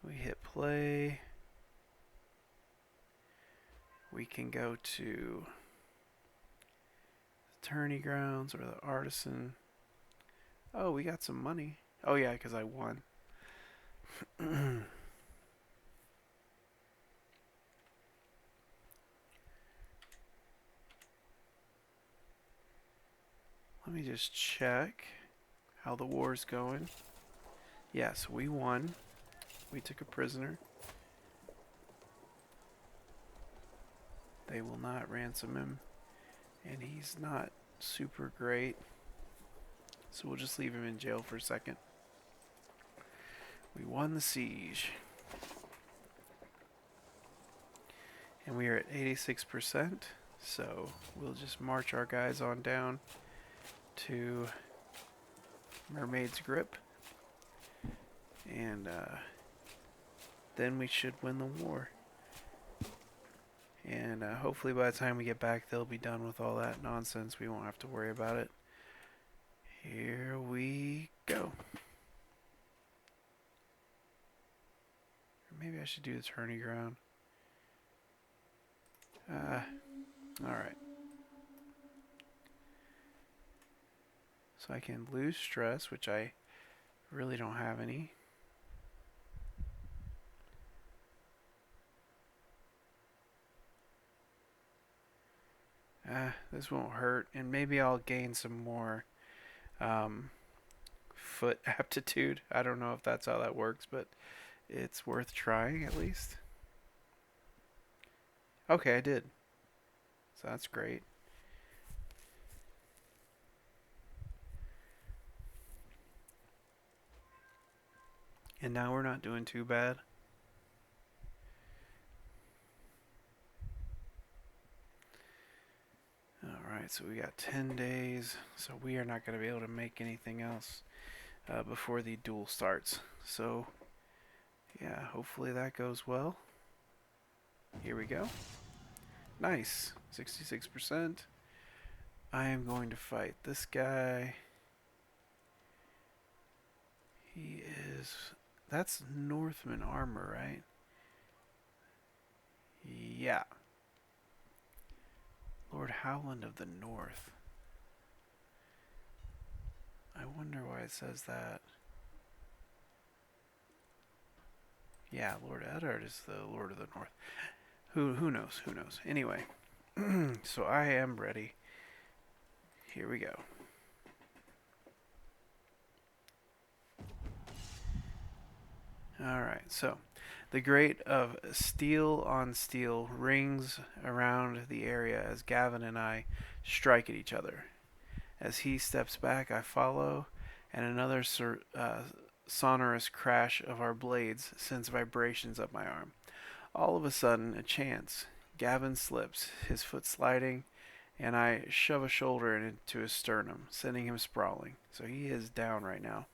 we hit play. We can go to the tourney grounds or the artisan. Oh, we got some money. Oh yeah, because I won. Let me just check how the war's going. Yes, we won. We took a prisoner. They will not ransom him, and he's not super great. So we'll just leave him in jail for a second. We won the siege. And we are at 86%. So we'll just march our guys on down to Mermaid's Grip. And then we should win the war. And hopefully by the time we get back, they'll be done with all that nonsense. We won't have to worry about it. Here we go. Maybe I should do the tourney ground. Alright. So I can lose stress, which I really don't have any. This won't hurt, and maybe I'll gain some more foot aptitude. I don't know if that's how that works, but it's worth trying at least. Okay, I did. So that's great. And now we're not doing too bad. Alright, so we got 10 days. So we are not going to be able to make anything else before the duel starts. So, yeah, hopefully that goes well. Here we go. Nice. 66%. I am going to fight this guy. He is... That's Northman armor, right? Yeah. Lord Howland of the North. I wonder why it says that. Yeah, Lord Eddard is the Lord of the North. Who knows? Who knows? Anyway, so I am ready. Here we go. Alright, so the grate of steel on steel rings around the area as Gavin and I strike at each other. As he steps back, I follow, and another sonorous crash of our blades sends vibrations up my arm. All of a sudden, a chance. Gavin slips, his foot sliding, and I shove a shoulder into his sternum, sending him sprawling. So he is down right now.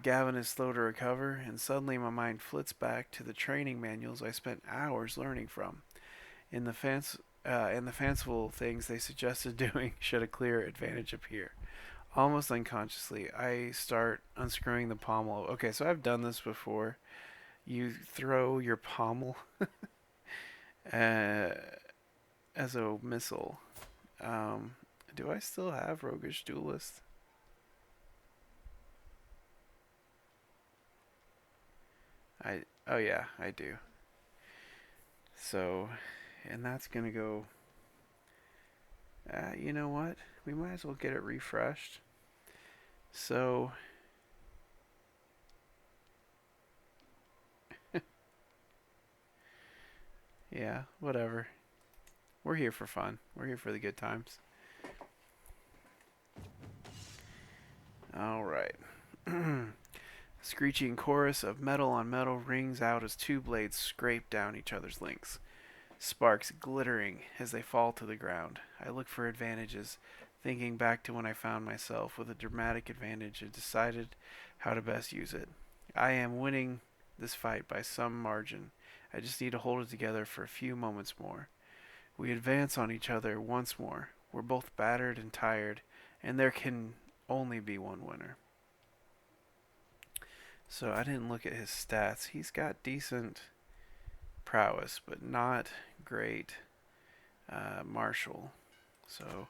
Gavin is slow to recover, and suddenly my mind flits back to the training manuals I spent hours learning from. In the fanciful things they suggested doing should a clear advantage appear. Almost unconsciously, I start unscrewing the pommel. Okay, so I've done this before. You throw your pommel as a missile. Do I still have Roguish Duelist? Oh yeah, I do. So, and that's gonna go. You know what? We might as well get it refreshed. So, yeah, whatever. We're here for fun. We're here for the good times. Alright. Screeching chorus of metal on metal rings out as two blades scrape down each other's links. Sparks glittering as they fall to the ground. I look for advantages, thinking back to when I found myself with a dramatic advantage and decided how to best use it. I am winning this fight by some margin. I just need to hold it together for a few moments more. We advance on each other once more. We're both battered and tired, and there can only be one winner. So I didn't look at his stats. He's got decent prowess, but not great martial. So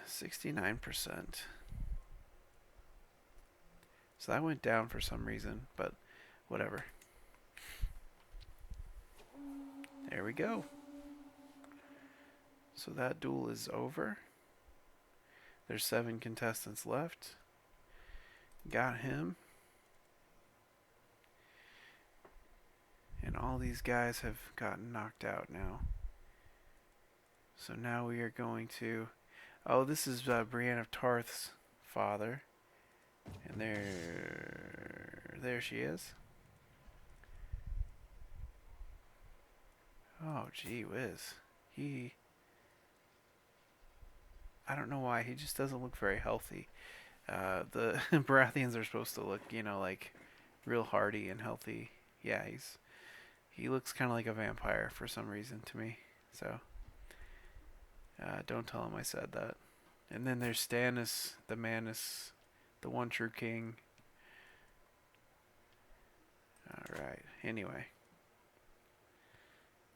69%. So that went down for some reason, but whatever. There we go. So that duel is over. There's 7 contestants left. Got him. And all these guys have gotten knocked out now. So now we are going to. Oh, this is Brienne of Tarth's father, and there she is. Oh, gee whiz. He. I don't know why he just doesn't look very healthy. The Baratheons are supposed to look, like real hardy and healthy. Yeah, he looks kind of like a vampire for some reason to me. So don't tell him I said that. And then there's Stannis, the Manus, the one true king. All right. Anyway,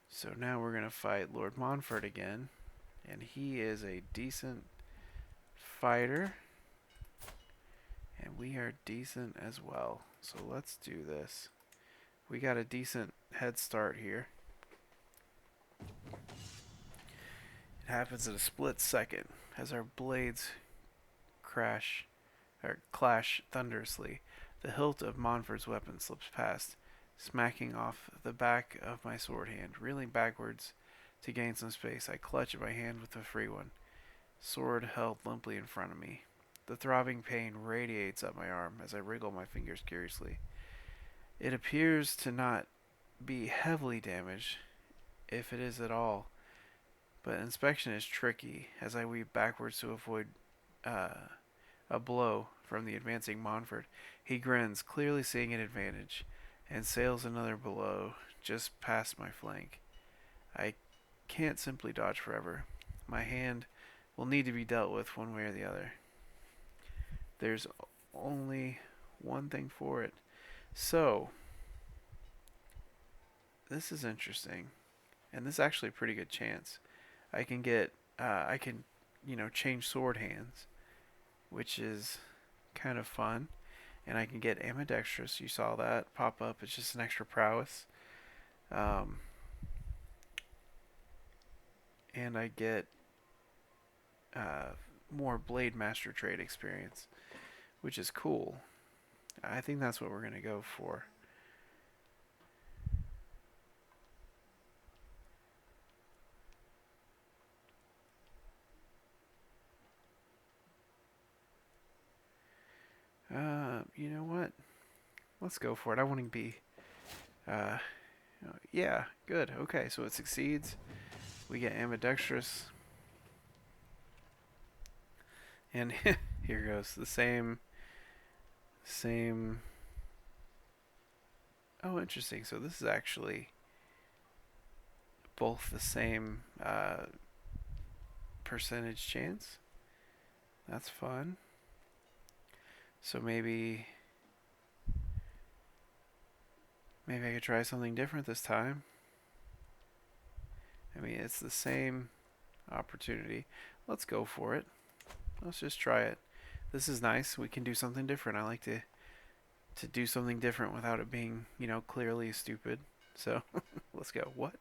so now we're gonna fight Lord Montfort again, and he is a decent fighter, and we are decent as well. So let's do this. We got a decent head start here. It happens in a split second as our blades crash or clash thunderously. The hilt of Montfort's weapon slips past, smacking off the back of my sword hand. Reeling backwards to gain some space, I clutch at my hand with the free one, sword held limply in front of me. The throbbing pain radiates up my arm as I wriggle my fingers curiously. It appears to not be heavily damaged, if it is at all, but inspection is tricky as I weave backwards to avoid a blow from the advancing Montfort. He grins, clearly seeing an advantage, and sails another blow just past my flank. I can't simply dodge forever. My hand will need to be dealt with one way or the other. There's only one thing for it. So, this is interesting. And this is actually a pretty good chance. I can change sword hands, which is kind of fun. And I can get ambidextrous. You saw that pop up. It's just an extra prowess. And I get more Blade Master Trade experience, which is cool. I think that's what we're going to go for. You know what? Let's go for it. I want to be. Yeah, good. Okay, so it succeeds. We get ambidextrous. And here goes the same. Oh, interesting. So this is actually both the same percentage chance. That's fun. So maybe I could try something different this time. I mean, it's the same opportunity. Let's go for it. Let's just try it. This is nice. We can do something different. I like to do something different without it being, clearly stupid. So, let's go. What?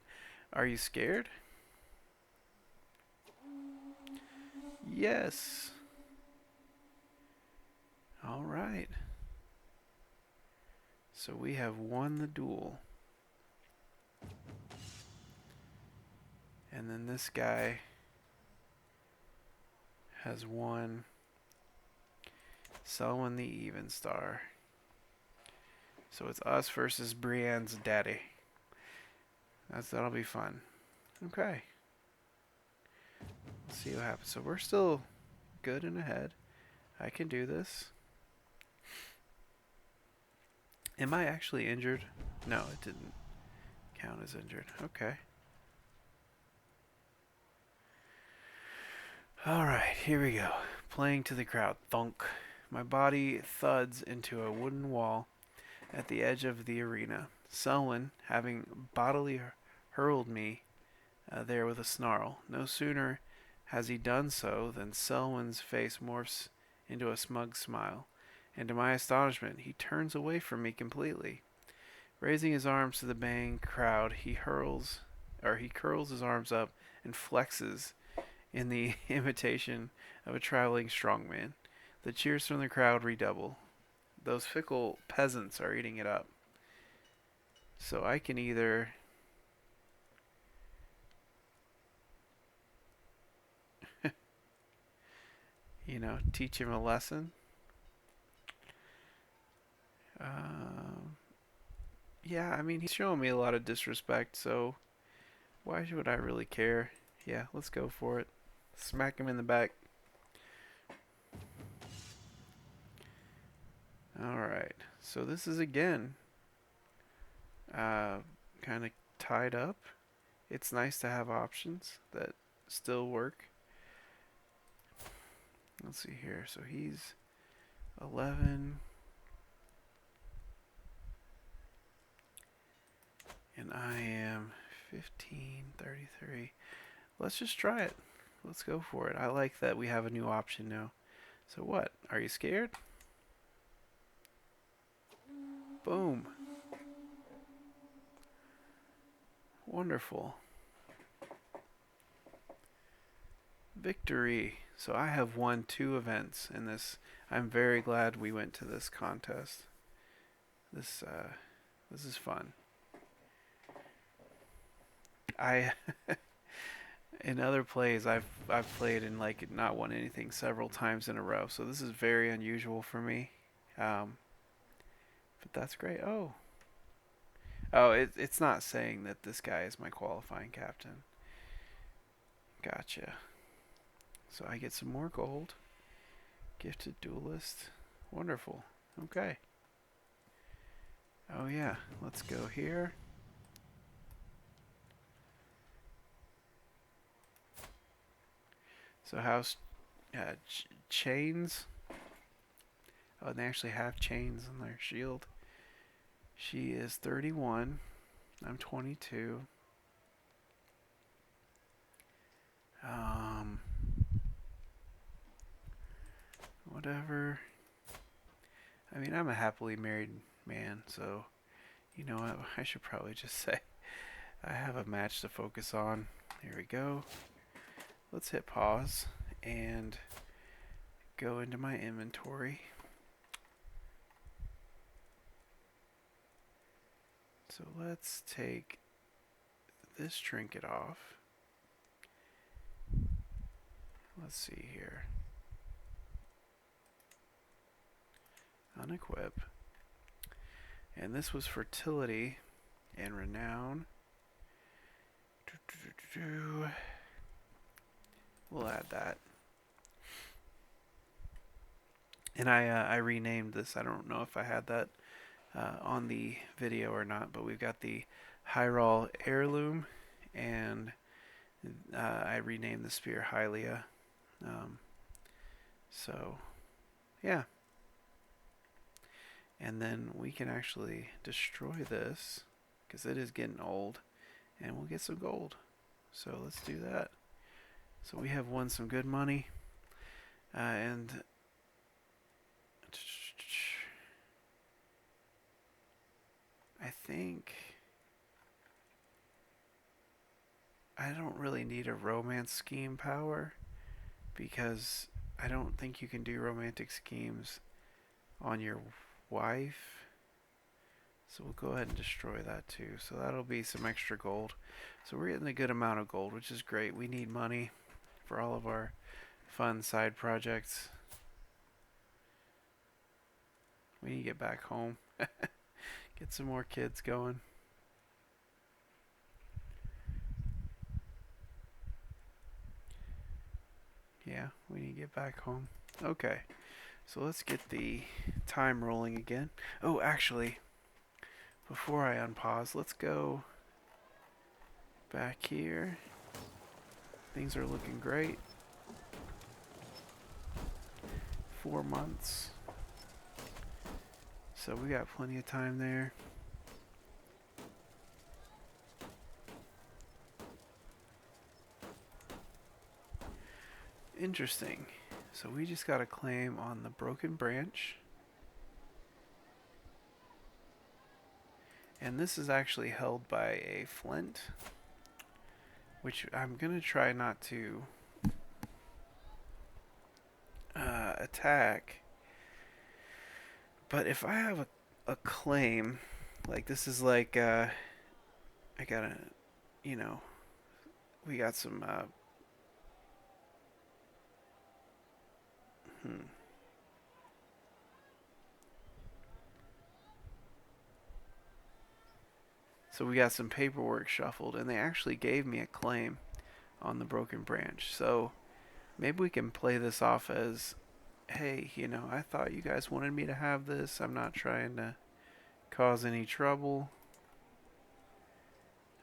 Are you scared? Yes. All right. So we have won the duel. And then this guy has won Selwyn the Even Star. So it's us versus Brienne's daddy. That'll be fun. Okay. Let's see what happens. So we're still good and ahead. I can do this. Am I actually injured? No, it didn't count as injured. Okay. Alright, here we go. Playing to the crowd. Thunk. My body thuds into a wooden wall at the edge of the arena. Selwyn, having bodily hurled me there with a snarl. No sooner has he done so than Selwyn's face morphs into a smug smile, and to my astonishment, he turns away from me completely. Raising his arms to the baying crowd, he curls his arms up and flexes in the imitation of a traveling strongman. The cheers from the crowd redouble. Those fickle peasants are eating it up. So I can either teach him a lesson. Um, yeah, I mean, he's showing me a lot of disrespect, so why would I really care? Yeah, let's go for it. Smack him in the back. Alright, so this is again uh, kind of tied up. It's nice to have options that still work. Let's see here. So he's 11. And I am 15, 33. Let's just try it. Let's go for it. I like that we have a new option now. So what? Are you scared? Boom. Wonderful. Victory. So I have won 2 events in this. I'm very glad we went to this contest. This is fun. I in other plays I've played and like not won anything several times in a row. So this is very unusual for me. Um, but that's great. It's not saying that this guy is my qualifying captain. Gotcha. So I get some more gold. Gifted duelist. Wonderful. Okay. Oh yeah, let's go here. So how's chains? Oh, they actually have chains on their shield. She is 31. I'm 22. Um, whatever. I mean, I'm a happily married man, so you know what? I should probably just say I have a match to focus on. Here we go. Let's hit pause and go into my inventory. So let's take this trinket off. Let's see here. Unequip. And this was fertility and renown. We'll add that. And I renamed this. I don't know if I had that on the video or not, but we've got the Heiral heirloom, and I renamed the spear Hylia. So, yeah. And then we can actually destroy this, because it is getting old, and we'll get some gold. So let's do that. So we have won some good money. And I think I don't really need a romance scheme power, because I don't think you can do romantic schemes on your wife. So we'll go ahead and destroy that too. So that'll be some extra gold. So we're getting a good amount of gold, which is great. We need money for all of our fun side projects. We need to get back home. Get some more kids going. Yeah, we need to get back home. Okay, so let's get the time rolling again. Oh, actually, before I unpause, let's go back here. Things are looking great. 4 months. So we got plenty of time there. Interesting. So we just got a claim on the broken branch. And this is actually held by a flint, which I'm going to try not to attack. But if I have a claim, like this is like, I gotta, you know, we got some, Hmm. So we got some paperwork shuffled, and they actually gave me a claim on the broken branch. So maybe we can play this off as, hey, I thought you guys wanted me to have this. I'm not trying to cause any trouble.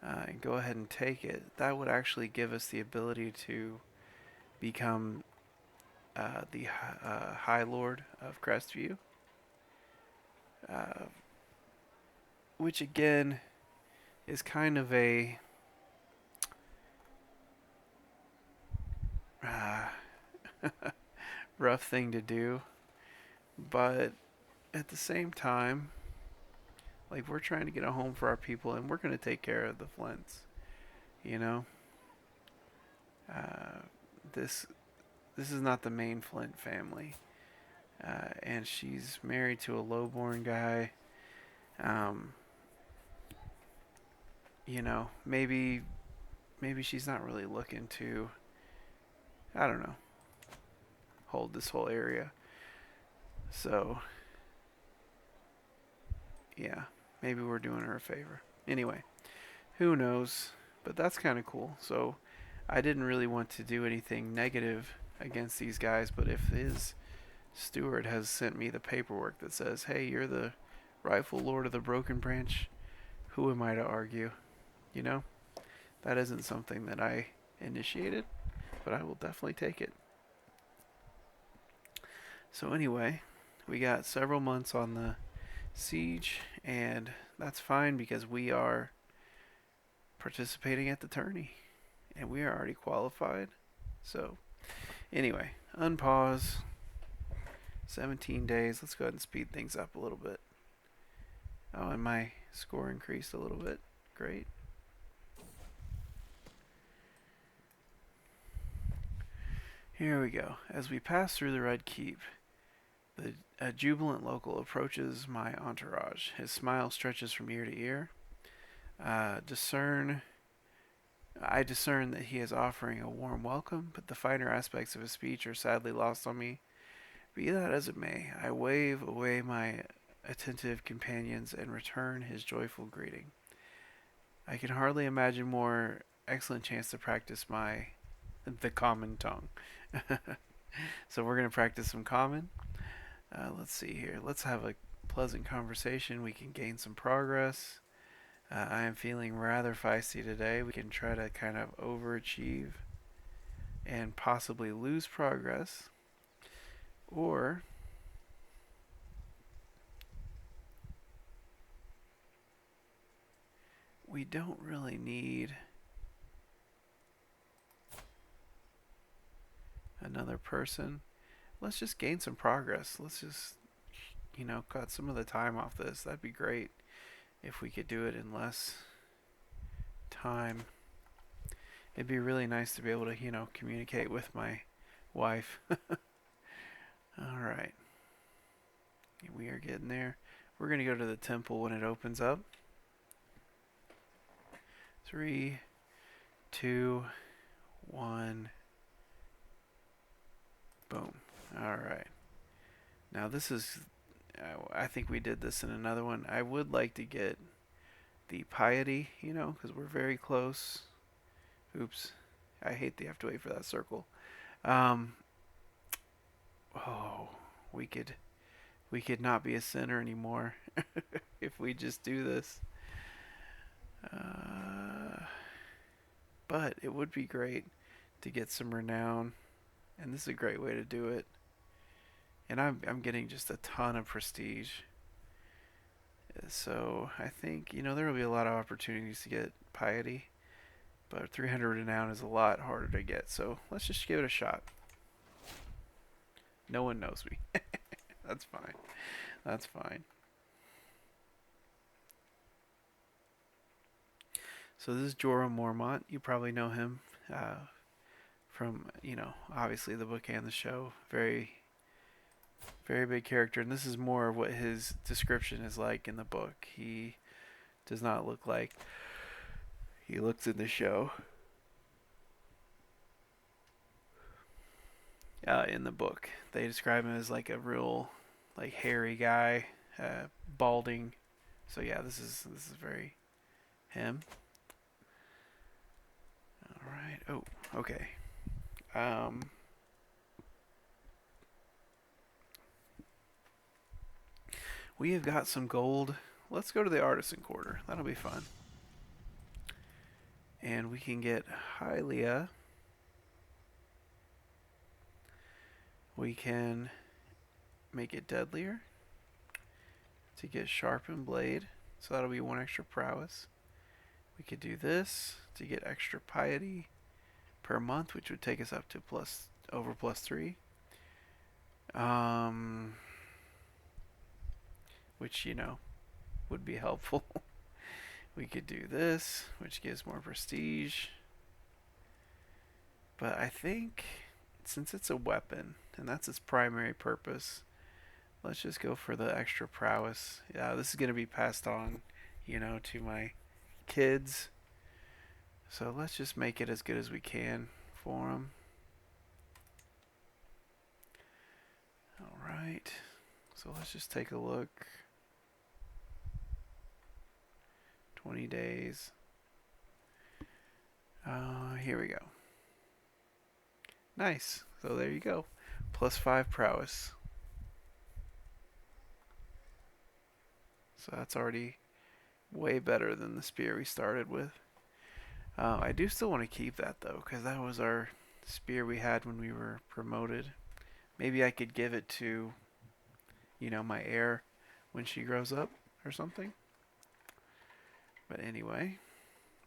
And go ahead and take it. That would actually give us the ability to become the High Lord of Crestview. Uh, which again is kind of a uh, rough thing to do, but at the same time, like we're trying to get a home for our people, and we're going to take care of the Flints. You know, uh, this this is not the main Flint family, and she's married to a lowborn guy. Um, maybe she's not really looking to, I don't know, hold this whole area. So yeah, maybe we're doing her a favor. Anyway, who knows? But that's kind of cool. So I didn't really want to do anything negative against these guys, but if his steward has sent me the paperwork that says, hey, you're the rightful lord of the Broken Branch, who am I to argue? You know? That isn't something that I initiated, but I will definitely take it. So, anyway, we got several months on the siege, and that's fine because we are participating at the tourney, and we are already qualified. So, anyway, unpause. 17 days. Let's go ahead and speed things up a little bit. Oh, and my score increased a little bit. Great. Here we go. As we pass through the Red Keep, a jubilant local approaches my entourage. His smile stretches from ear to ear. Uh, discern I discern that he is offering a warm welcome, but the finer aspects of his speech are sadly lost on me. Be that as it may, I wave away my attentive companions and return his joyful greeting. I can hardly imagine more excellent chance to practice the common tongue. So we're gonna practice some common. Let's see here. Let's have a pleasant conversation. We can gain some progress. I am feeling rather feisty today. We can try to kind of overachieve and possibly lose progress. Or we don't really need another person. Let's just gain some progress. Let's just, cut some of the time off this. That'd be great if we could do it in less time. It'd be really nice to be able to, communicate with my wife. All right. We are getting there. We're going to go to the temple when it opens up. 3, 2, 1. Boom. All right. Now this is, I think we did this in another one. I would like to get the piety, because we're very close. Oops. I hate that you have to wait for that circle. Um, oh, we could not be a sinner anymore if we just do this. But it would be great to get some renown, and this is a great way to do it. And I'm getting just a ton of prestige. So I think, there will be a lot of opportunities to get piety, but 300 renown is a lot harder to get. So let's just give it a shot. No one knows me. That's fine. That's fine. So this is Jorah Mormont. You probably know him from, obviously the book and the show. Very, very big character. And this is more of what his description is like in the book. He does not look like he looks in the show. in the book. They describe him as like a real, like hairy guy, balding. So yeah, this is very him. All right. Oh, okay. Um, we have got some gold. Let's go to the artisan quarter. That'll be fun. And we can get Hylia. We can make it deadlier to get sharpened blade. So that'll be one extra prowess. We could do this to get extra piety per month, which would take us up to +3. Um, which would be helpful. We could do this, which gives more prestige. But I think since it's a weapon and that's its primary purpose, let's just go for the extra prowess. Yeah, this is going to be passed on, to my kids. So let's just make it as good as we can for them. Alright, so let's just take a look. 20 days. Here we go. Nice. So there you go. +5 prowess. So that's already way better than the spear we started with. I do still want to keep that though, because that was our spear we had when we were promoted. Maybe I could give it to, my heir when she grows up or something. But anyway,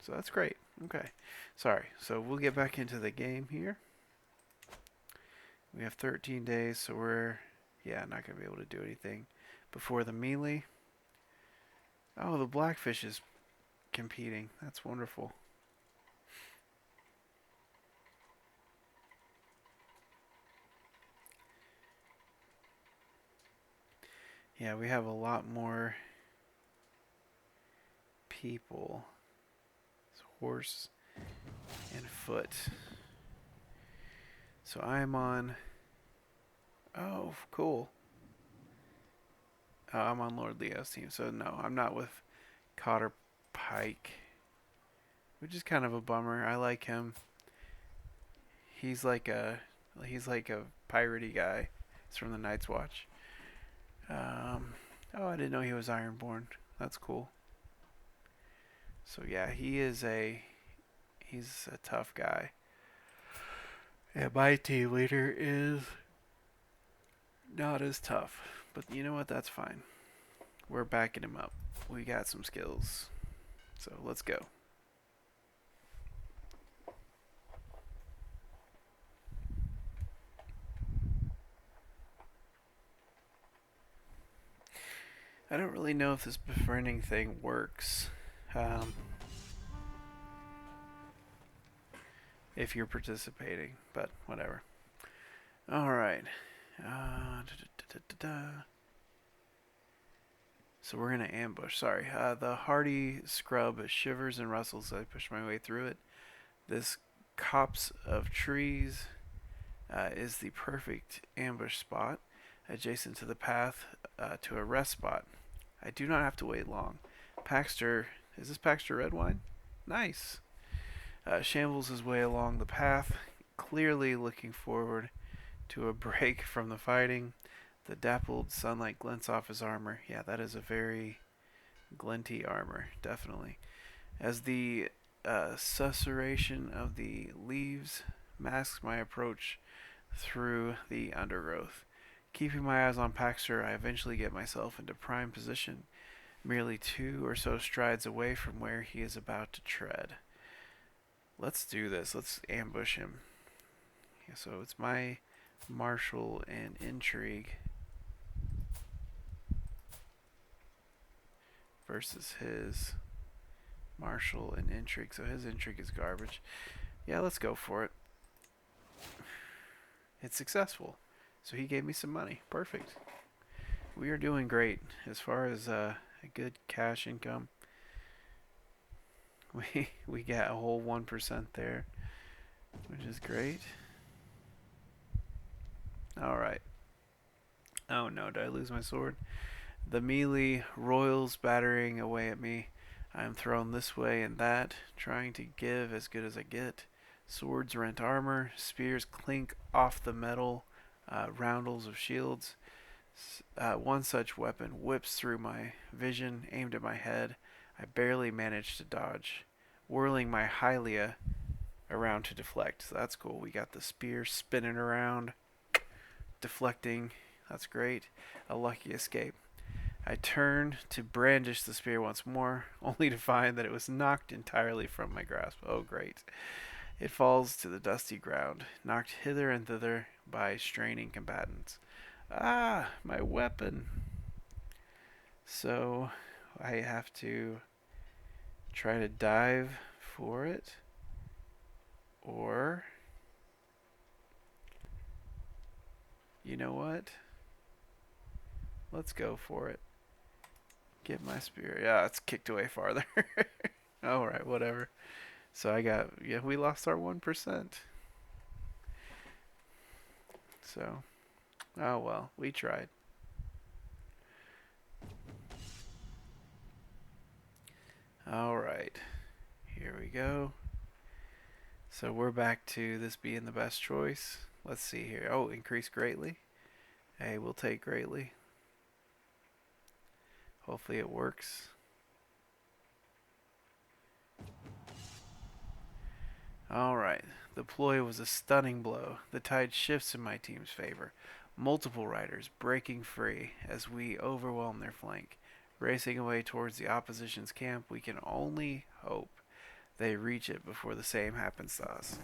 so that's great. Okay. Sorry. So we'll get back into the game here. We have 13 days, so we're, not going to be able to do anything before the melee. Oh, the blackfish is competing. That's wonderful. Yeah, we have a lot more people. It's horse and foot. So I'm on. Oh, cool. I'm on Lord Leo's team. So no, I'm not with Cotter Pike, which is kind of a bummer. I like him. He's like a piratey guy. He's from the Night's Watch. Oh, I didn't know he was Ironborn. That's cool. So yeah, he's a tough guy. And my team leader is not as tough. But you know what? That's fine. We're backing him up. We got some skills. So let's go. I don't really know if this befriending thing works. If you're participating, but whatever. Alright. So we're going to ambush. Sorry. The hardy scrub shivers and rustles as I push my way through it. This copse of trees is the perfect ambush spot, adjacent to the path to a rest spot. I do not have to wait long. Paxter, is this Paxter red wine? Nice. Shambles his way along the path, clearly looking forward to a break from the fighting. The dappled sunlight glints off his armor. Yeah, that is a very glinty armor, definitely. As the susurration of the leaves masks my approach through the undergrowth. Keeping my eyes on Paxter, I eventually get myself into prime position, merely 2 or so strides away from where he is about to tread. Let's do this. Let's ambush him. Yeah, so it's my martial and intrigue versus his martial and intrigue. So his intrigue is garbage. Yeah, let's go for it. It's successful. So he gave me some money. Perfect. We are doing great as far as a good cash income. We got a whole 1% there, which is great. Alright. Oh no, did I lose my sword? The melee royals battering away at me. I am thrown this way and that, trying to give as good as I get. Swords rent armor, spears clink off the metal roundels of shields. One such weapon whips through my vision, aimed at my head. I barely manage to dodge, whirling my Hylia around to deflect. So that's cool. We got the spear spinning around, deflecting. That's great. A lucky escape. I turn to brandish the spear once more, only to find that it was knocked entirely from my grasp. Oh, great. It falls to the dusty ground, knocked hither and thither by straining combatants. Ah, my weapon. So I have to try to dive for it, or you know what? Let's go for it. Get my spear. Yeah, it's kicked away farther. Alright, whatever. So yeah, we lost our 1%. So, oh well, we tried. Alright, here we go. So we're back to this being the best choice. Let's see here. Oh, increase greatly. Hey, we'll take greatly. Hopefully it works. Alright, the ploy was a stunning blow. The tide shifts in my team's favor. Multiple riders breaking free as we overwhelm their flank. Racing away towards the opposition's camp, we can only hope they reach it before the same happens to us.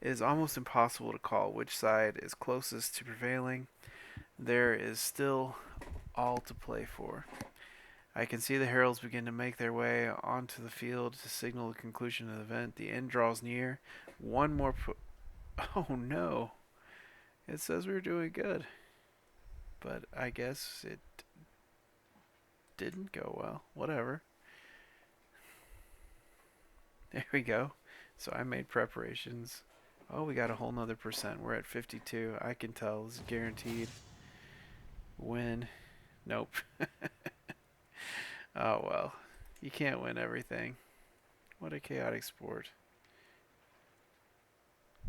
It is almost impossible to call which side is closest to prevailing. There is still all to play for. I can see the heralds begin to make their way onto the field to signal the conclusion of the event. The end draws near. One more Oh no. It says we were doing good. But I guess it didn't go well. Whatever. There we go. So I made preparations. Oh, we got a whole nother percent. We're at 52. I can tell this is guaranteed win. Nope. Oh well. You can't win everything. What a chaotic sport.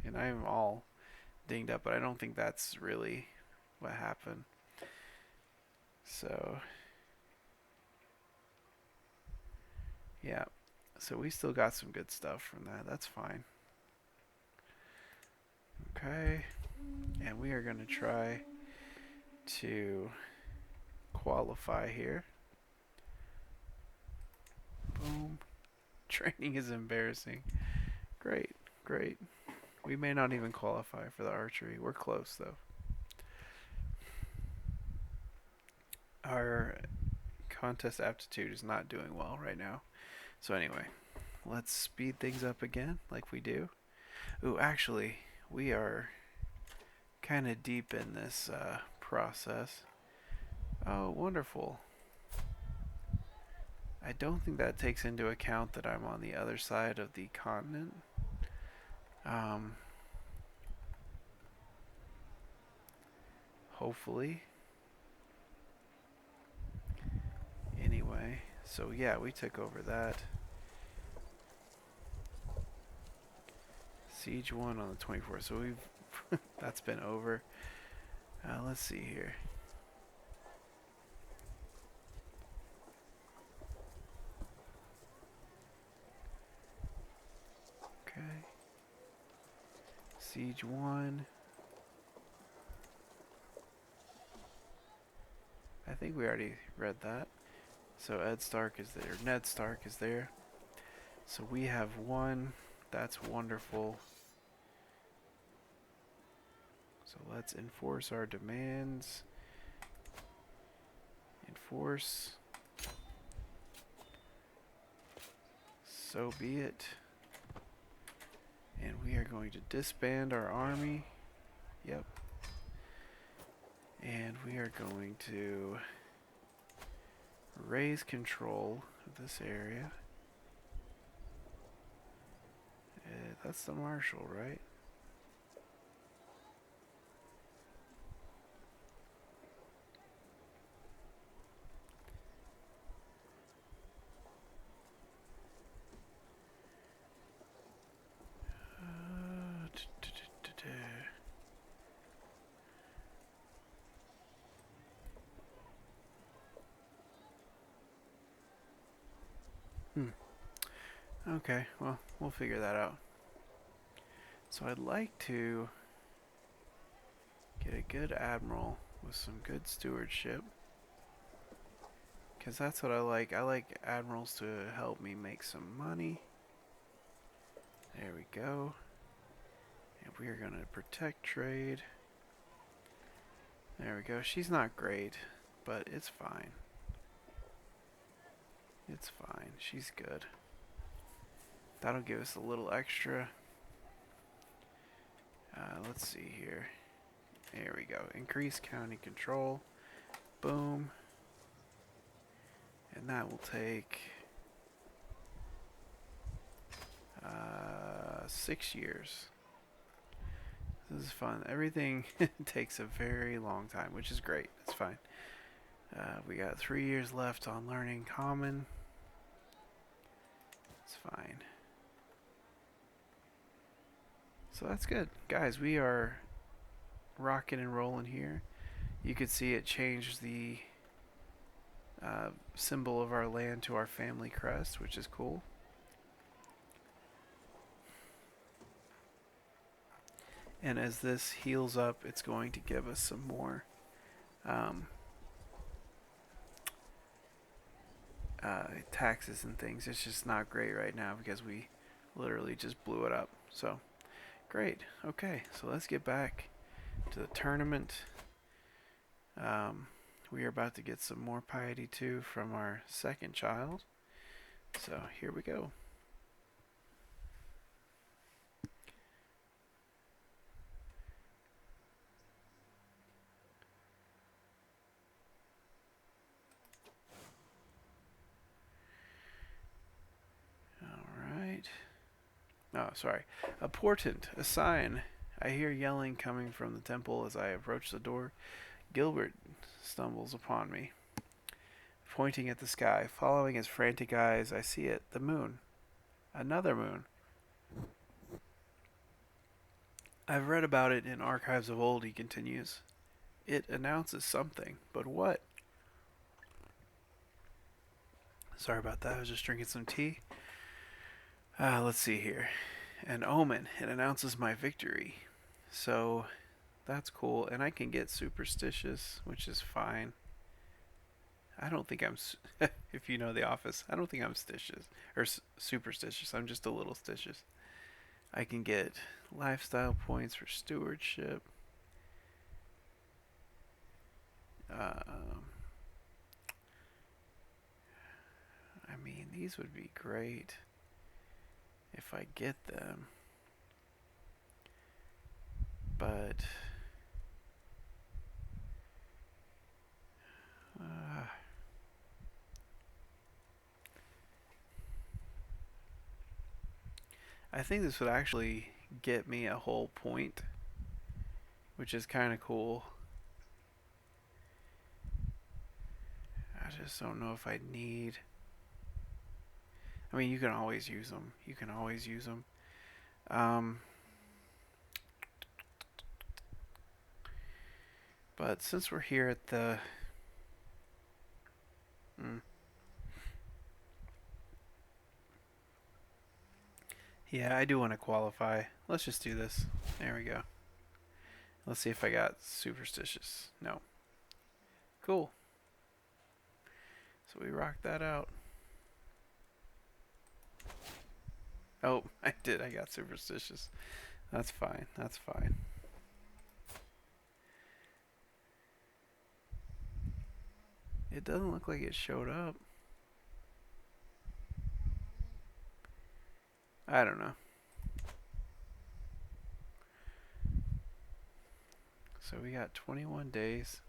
And I'm all dinged up, but I don't think that's really what happened. So, yeah. So we still got some good stuff from that. That's fine. Okay. And we are going to try to qualify here. Boom. Training is embarrassing. Great, great. We may not even qualify for the archery. We're close, though. Our contest aptitude is not doing well right now. So anyway, let's speed things up again like we do. Ooh, actually, we are kind of deep in this process. Oh, wonderful. I don't think that takes into account that I'm on the other side of the continent. Hopefully. Anyway, so yeah, we took over that. Siege 1 on the 24th, so we've that's been over. Let's see here. Okay. Siege 1. I think we already read that. So Ed Stark is there. Ned Stark is there. So we have one. That's wonderful. So let's enforce our demands. Enforce. So be it. And we are going to disband our army. Yep. And we are going to raise control of this area. That's the marshal, right? Hmm. Okay, well, we'll figure that out. So I'd like to get a good admiral with some good stewardship. Because that's what I like. I like admirals to help me make some money. There we go. And we are going to protect trade. There we go. She's not great, but it's fine. It's fine. She's good. That'll give us a little extra. Let's see here. There we go. Increase county control. Boom. And that will take 6 years. This is fun. Everything takes a very long time, which is great. It's fine. We got 3 years left on learning common. It's fine. So that's good. Guys, we are rocking and rolling here. You could see it changed the symbol of our land to our family crest, which is cool. And as this heals up, it's going to give us some more um, taxes and things. It's just not great right now because we literally just blew it up. So, great. Okay, so let's get back to the tournament. We are about to get some more piety too from our second child. So, here we go. Alright. Oh, sorry. A portent, a sign. I hear yelling coming from the temple as I approach the door. Gilbert stumbles upon me, pointing at the sky. Following his frantic eyes, I see it. The moon. Another moon. I've read about it in archives of old, he continues. It announces something, but what? Sorry about that. I was just drinking some tea. Let's see here. An omen. It announces my victory. So that's cool. And I can get superstitious, which is fine. I don't think I'm, if you know The Office, I don't think I'm stitious or superstitious. I'm just a little stitious. I can get lifestyle points for stewardship. I mean, these would be great if I get them. But I think this would actually get me a whole point, which is kind of cool. I just don't know if I need. I mean, you can always use them. You can always use them. But since we're here at the. Yeah, I do want to qualify. Let's just do this. There we go. Let's see if I got superstitious. No. Cool. So we rocked that out. Oh, I did. I got superstitious. That's fine. That's fine. It doesn't look like it showed up. I don't know. So we got 21 days.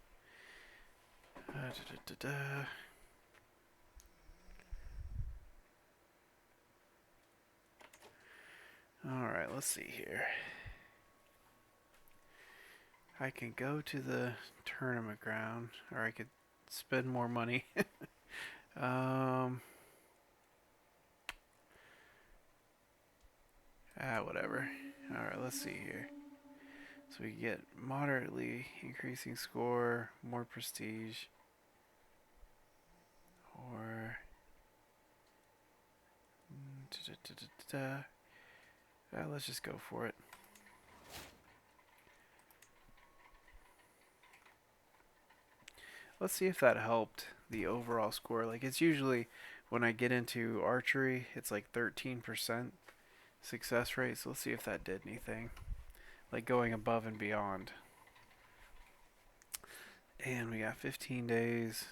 Alright, let's see here. I can go to the tournament ground, or I could spend more money. Whatever. Alright, let's see here. So we get moderately increasing score, more prestige, or Let's just go for it. Let's see if that helped the overall score. Like, it's usually when I get into archery, it's like 13% success rate. So let's see if that did anything. Like going above and beyond. And we got 15 days.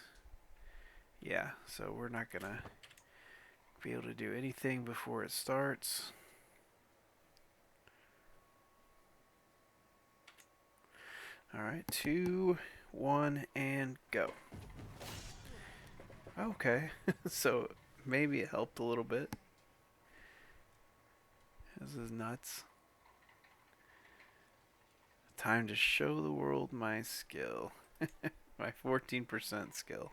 Yeah, so we're not going to be able to do anything before it starts. Alright, 2, 1, and go. Okay, so maybe it helped a little bit. This is nuts. Time to show the world my skill. My 14% skill.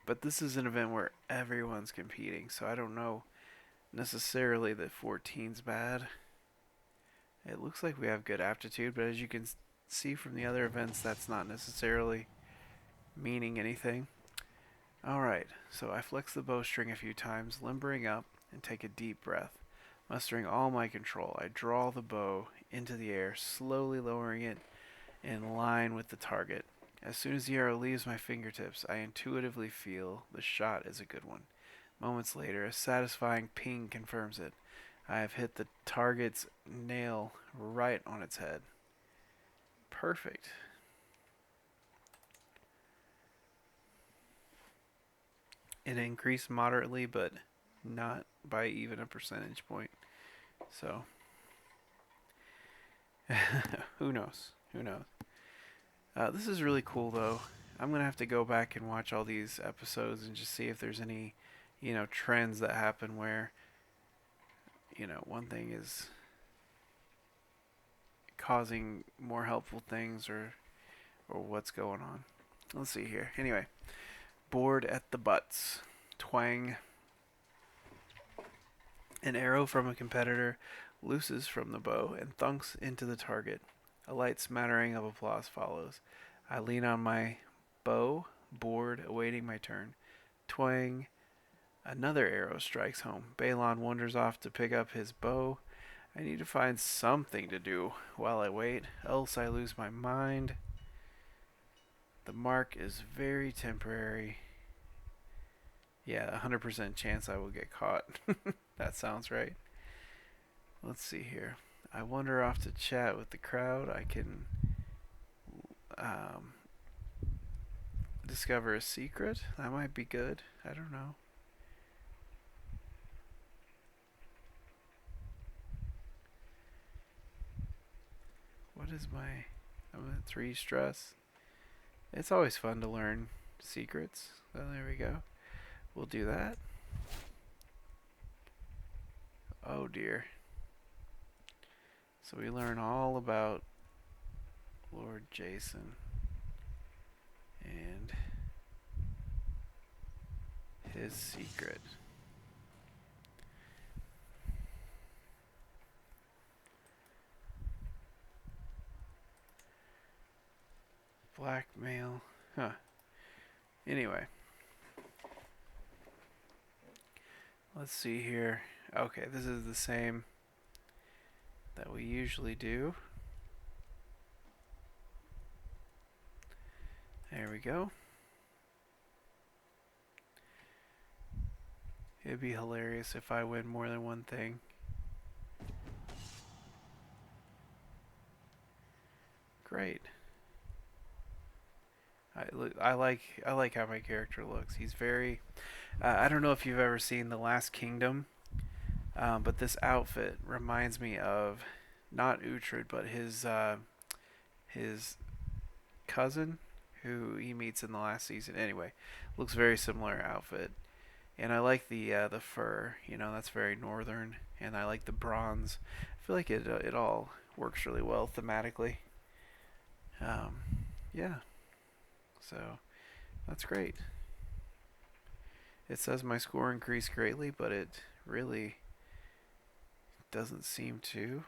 But this is an event where everyone's competing, so I don't know necessarily that 14's bad. It looks like we have good aptitude, but as you can see from the other events, that's not necessarily meaning anything. Alright, so I flex the bowstring a few times, limbering up, and take a deep breath. Mustering all my control, I draw the bow into the air, slowly lowering it in line with the target. As soon as the arrow leaves my fingertips, I intuitively feel the shot is a good one. Moments later, a satisfying ping confirms it. I have hit the target's nail right on its head. Perfect. It increased moderately, but not by even a percentage point. So, who knows? Who knows? This is really cool, though. I'm going to have to go back and watch all these episodes and just see if there's any, trends that happen where, one thing is causing more helpful things or what's going on. Let's see here. Anyway, bored at the butts. Twang. An arrow from a competitor looses from the bow and thunks into the target. A light smattering of applause follows. I lean on my bow, bored, awaiting my turn. Twang. Another arrow strikes home. Balon wanders off to pick up his bow. I need to find something to do while I wait, else I lose my mind. The mark is very temporary. Yeah, 100% chance I will get caught. That sounds right. Let's see here. I wander off to chat with the crowd. I can discover a secret. That might be good. I don't know. What is my... I'm at 3 stress. It's always fun to learn secrets. Oh, there we go. We'll do that. Oh dear. So we learn all about Lord Jason and his secret. Blackmail. Huh. Anyway. Let's see here. Okay, this is the same that we usually do. There we go. It'd be hilarious if I win more than one thing. Great. I like how my character looks. He's very. I don't know if you've ever seen The Last Kingdom, but this outfit reminds me of not Uhtred, but his cousin, who he meets in the last season. Anyway, looks very similar outfit, and I like the fur. That's very northern, and I like the bronze. I feel like it all works really well thematically. Yeah. So that's great. It says my score increased greatly, but it really doesn't seem to.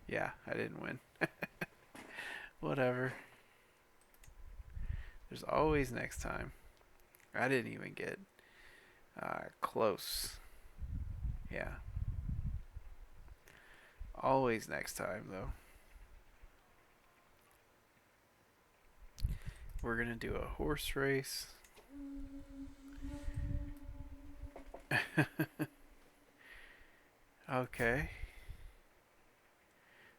Yeah, I didn't win. Whatever. There's always next time. I didn't even get close. Yeah. Always next time, though. We're going to do a horse race. Okay.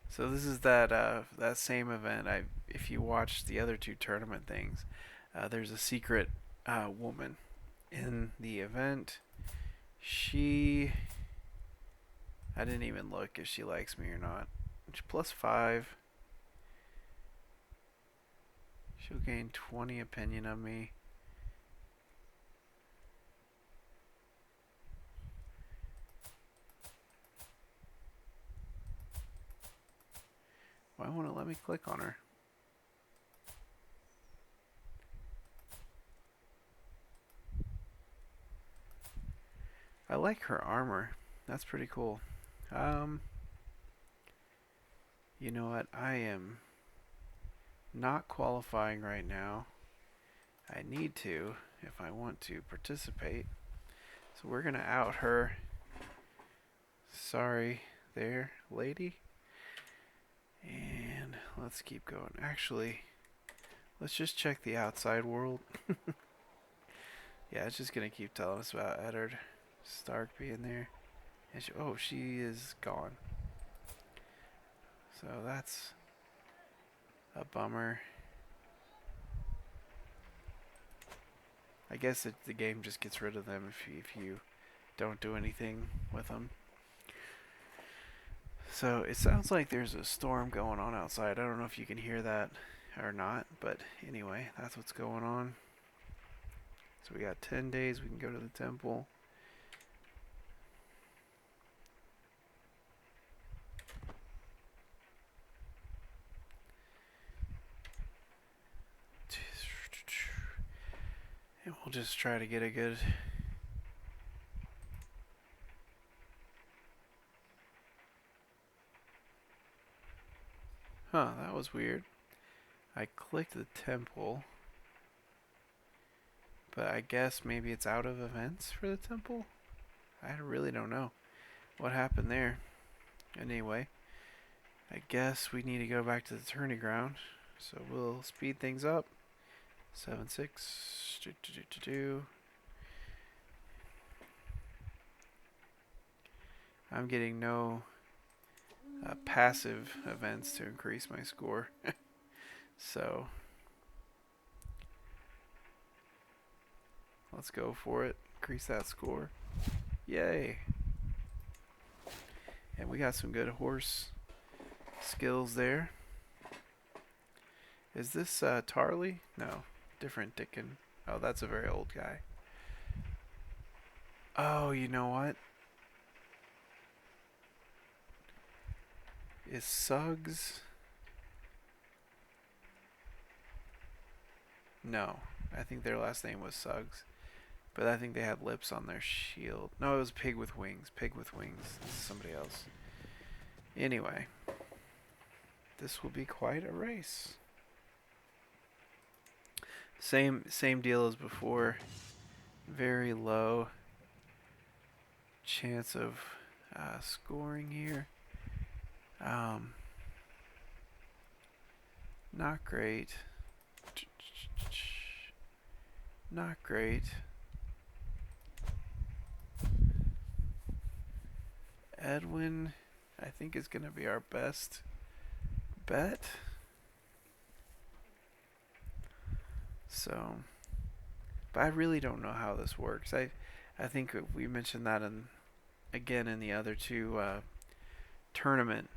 So this is that same event. If you watch the other two tournament things, there's a secret woman in the event. I didn't even look if she likes me or not. She's +5. She'll gain 20 opinion of me. Why won't it let me click on her? I like her armor. That's pretty cool. You know what? I am not qualifying right now. I need to if I want to participate. So we're gonna out her. Sorry there, lady. And let's keep going. Actually, let's just check the outside world. Yeah, it's just gonna keep telling us about Eddard Stark being there. And she is gone. So that's a bummer. I guess the game just gets rid of them if you don't do anything with them. So it sounds like there's a storm going on outside. I don't know if you can hear that or not, but anyway, that's what's going on. So we got 10 days. We can go to the temple. And we'll just try to get a good... Huh, that was weird. I clicked the temple, but I guess maybe it's out of events for the temple? I really don't know what happened there. Anyway, I guess we need to go back to the tourney ground. So we'll speed things up. 7-6. I'm getting no passive events to increase my score. So let's go for it. Increase that score. Yay. And we got some good horse skills there. Is this Tarly? No. Different Dickon. Oh, that's a very old guy. Oh, you know what? Is Suggs? No. I think their last name was Suggs. But I think they had lips on their shield. No, it was Pig with Wings. Pig with Wings. This is somebody else. Anyway. This will be quite a race. Same deal as before. Very low chance of scoring here. Not great. Not great. Edwin, I think, is going to be our best bet. So, but I really don't know how this works. I think we mentioned that again in the other two tournament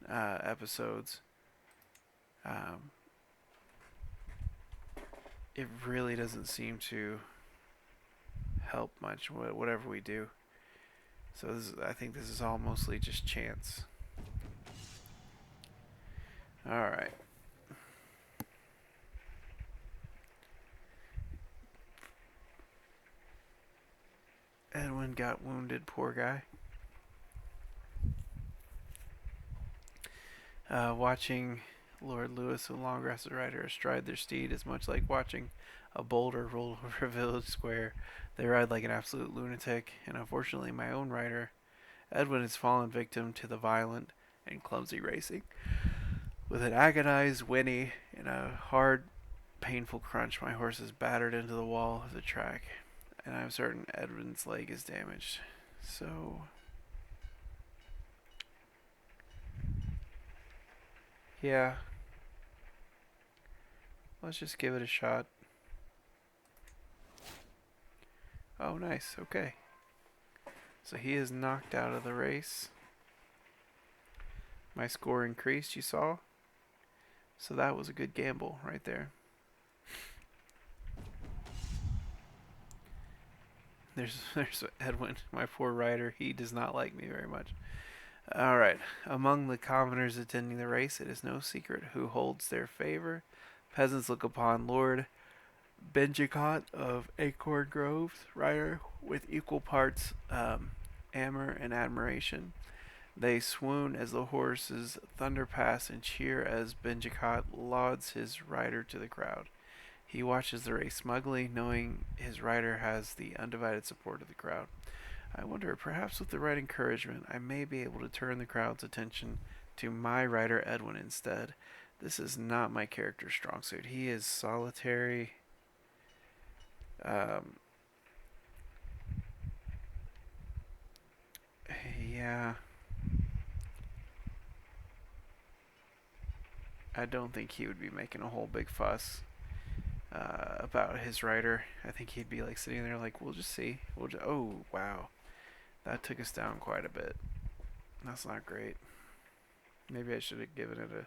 episodes. It really doesn't seem to help much whatever we do. So I think this is all mostly just chance. Alright. Edwin got wounded, poor guy. Watching Lord Lewis and Longgrass's rider astride their steed is much like watching a boulder roll over a village square. They ride like an absolute lunatic, and unfortunately, my own rider, Edwin, has fallen victim to the violent and clumsy racing. With an agonized whinny and a hard, painful crunch, my horse is battered into the wall of the track, and I'm certain Edwin's leg is damaged. So, yeah, let's just give it a shot. Oh, nice. Okay. So he is knocked out of the race. My score increased, you saw? So that was a good gamble right there. There's Edwin, my poor rider. He does not like me very much. All right. Among the commoners attending the race, it is no secret who holds their favor. Peasants look upon Lord Benjicot of Acorn Grove's rider with equal parts amour and admiration. They swoon as the horses thunder past and cheer as Benjicot lauds his rider to the crowd. He watches the race smugly, knowing his rider has the undivided support of the crowd. I wonder, perhaps with the right encouragement, I may be able to turn the crowd's attention to my rider Edwin instead. This is not my character's strong suit. He is solitary. Um, yeah, I don't think he would be making a whole big fuss about his rider. I think he'd be like sitting there like, we'll just see. Oh, wow. That took us down quite a bit. That's not great. Maybe I should have given it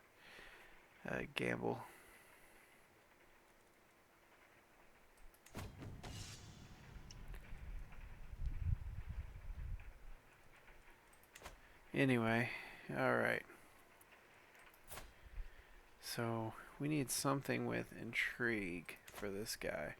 a gamble. Anyway, alright. So, we need something with intrigue for this guy.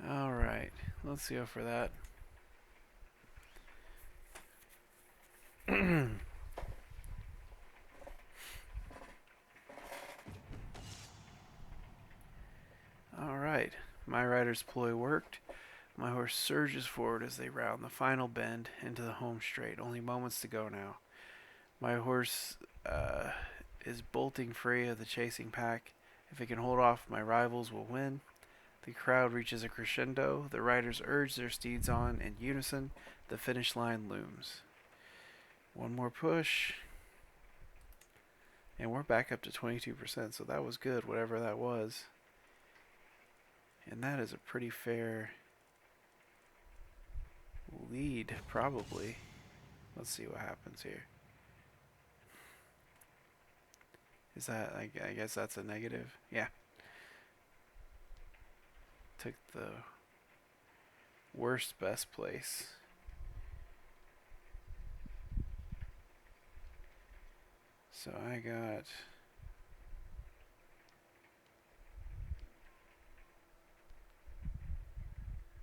Alright, let's go for that. Alright, my rider's ploy worked. My horse surges forward as they round the final bend into the home straight. Only moments to go now. My horse is bolting free of the chasing pack. If it can hold off, my rivals will win. The crowd reaches a crescendo. The riders urge their steeds on in unison. The finish line looms. One more push. And we're back up to 22%, so that was good, whatever that was. And that is a pretty fair lead, probably. Let's see what happens here. Is that, I guess that's a negative? Yeah. Took the worst best place. So I got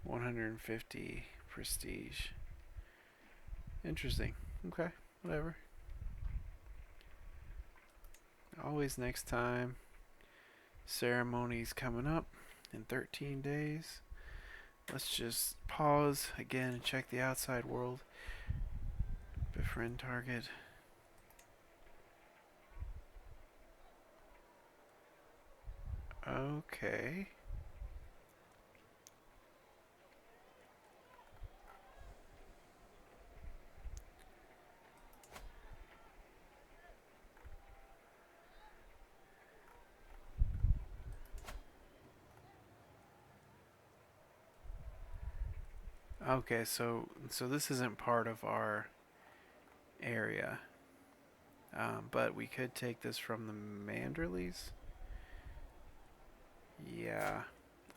150 prestige. Interesting. Okay, whatever. Always next time. Ceremony's coming up in 13 days. Let's just pause again and check the outside world. Befriend target. Okay. Okay, so this isn't part of our area, but we could take this from the Manderleys. Yeah,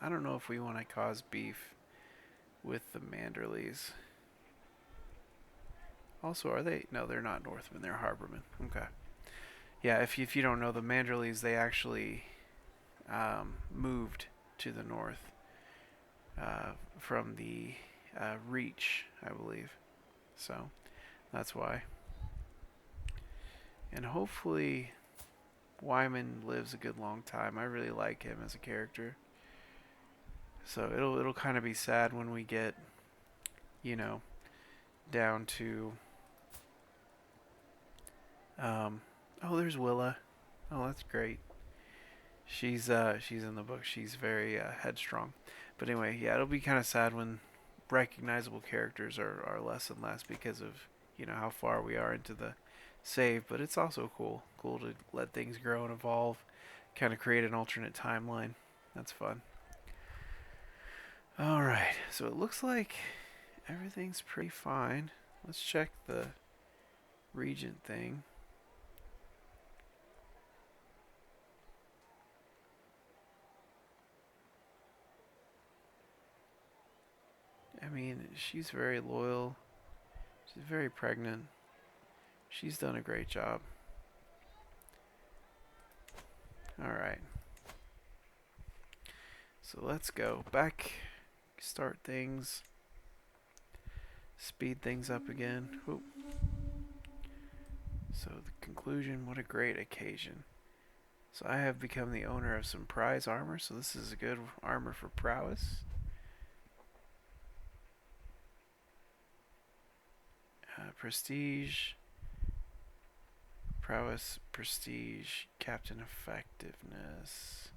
I don't know if we want to cause beef with the Manderleys. Also, are they? No, they're not Northmen. They're Harbormen. Okay. Yeah, if you don't know, the Manderleys, they actually moved to the north from the Reach, I believe. So that's why. And hopefully Wyman lives a good long time. I really like him as a character. So it'll kind of be sad when we get, you know, down to oh, there's Willa. Oh, that's great. She's in the book. She's very headstrong. But anyway, yeah, it'll be kind of sad when recognizable characters are less and less because of how far we are into the save. But it's also cool to let things grow and evolve, kind of create an alternate timeline. That's fun. All right, so it looks like everything's pretty fine. Let's check the regent thing. I mean, she's very loyal. She's very pregnant. She's done a great job. Alright. So let's go back. Start things. Speed things up again. Whoop. So the conclusion, what a great occasion. So I have become the owner of some prize armor. So this is a good armor for prowess. Prestige. Prowess, prestige, captain effectiveness.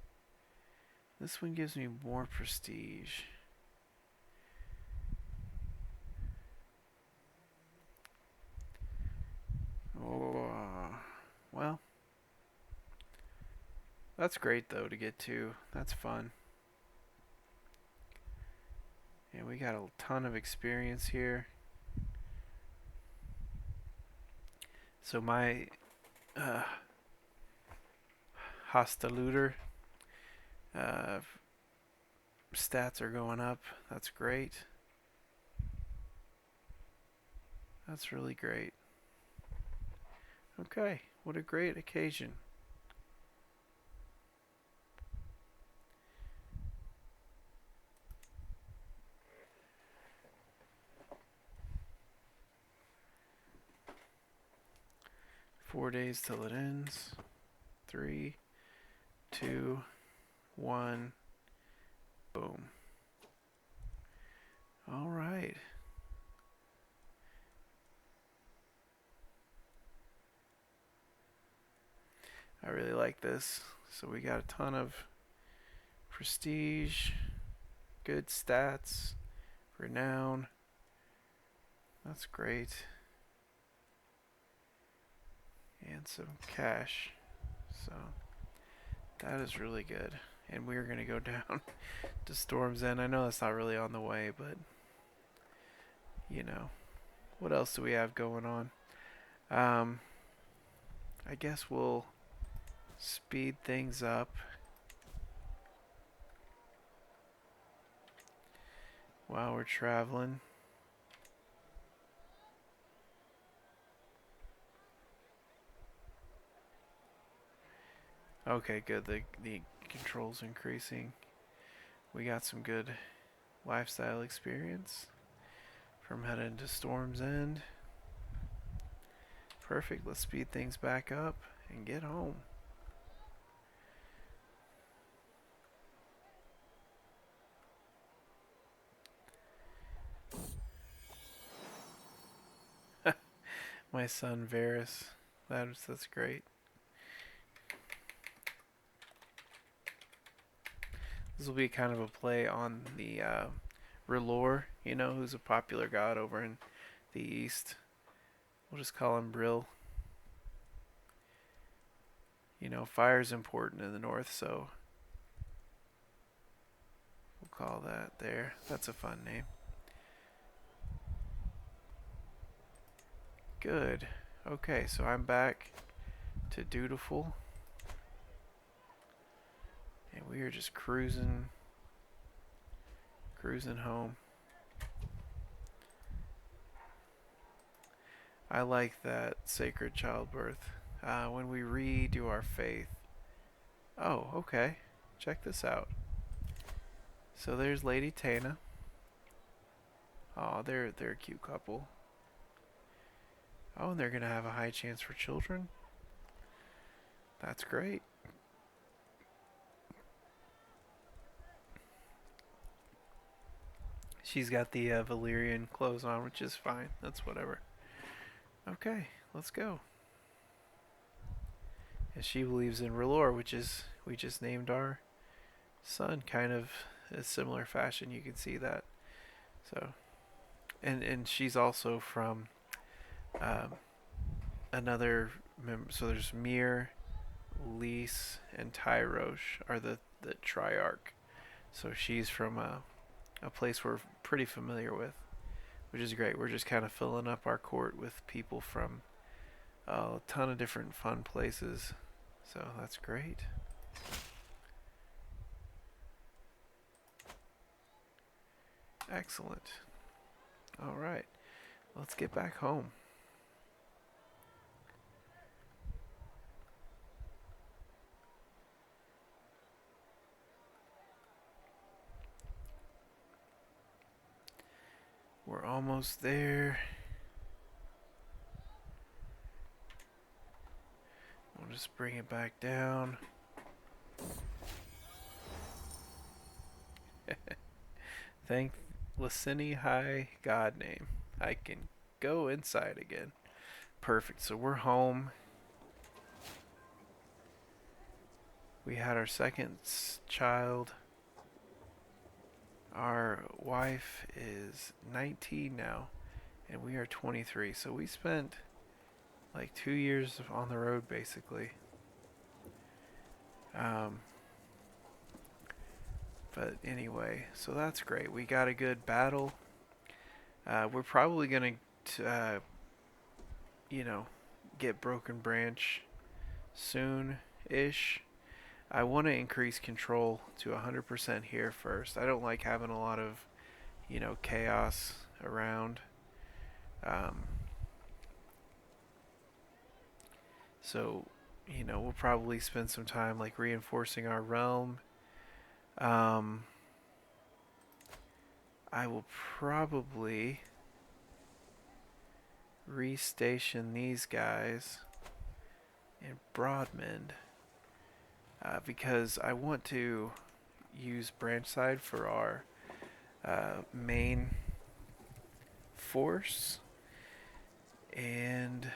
This one gives me more prestige. Oh, well, that's great though to get to. That's fun. And we got a ton of experience here. So my Hostaluder stats are going up. That's great. That's really great. Okay, what a great occasion. Four days till it ends. 3, 2, 1. Boom. All right. I really like this. So we got a ton of prestige, good stats, renown. That's great. And some cash. So that is really good. And we're going to go down to Storm's End. I know that's not really on the way, but what else do we have going on? I guess we'll speed things up. While we're traveling. Okay, good. The controls increasing. We got some good lifestyle experience from heading to Storm's End. Perfect. Let's speed things back up and get home. My son Varys. That's great. This will be kind of a play on the R'hllor, who's a popular god over in the east. We'll just call him Brill. Fire's important in the north, so we'll call that there. That's a fun name. Good. Okay, so I'm back to Dutiful. And we are just cruising home. I like that sacred childbirth. When we redo our faith. Oh, okay. Check this out. So there's Lady Tana. Oh, they're a cute couple. Oh, and they're gonna have a high chance for children. That's great. She's got the Valyrian clothes on, which is fine. That's whatever. Okay, let's go. And she believes in R'hllor, which is we just named our son, kind of a similar fashion. You can see that. So, and she's also from um, another. So there's Mir, Lys, and Tyrosh are the Triarch. So she's from a place we're pretty familiar with, which is great. We're just kind of filling up our court with people from a ton of different fun places. So that's great. Excellent. All right, let's get back home. We're almost there. We'll just bring it back down. Thank Lysini High God name. I can go inside again. Perfect. So we're home. We had our second child. Our wife is 19 now, and we are 23. So we spent like 2 years on the road basically. Um, but anyway, so that's great. We got a good battle. We're probably gonna, you know, get Broken Branch soon-ish. I want to increase control to 100% here first. I don't like having a lot of, chaos around. Um, so, we'll probably spend some time like reinforcing our realm. Um, I will probably restation these guys in Broadmond because I want to use Branchside for our main force. And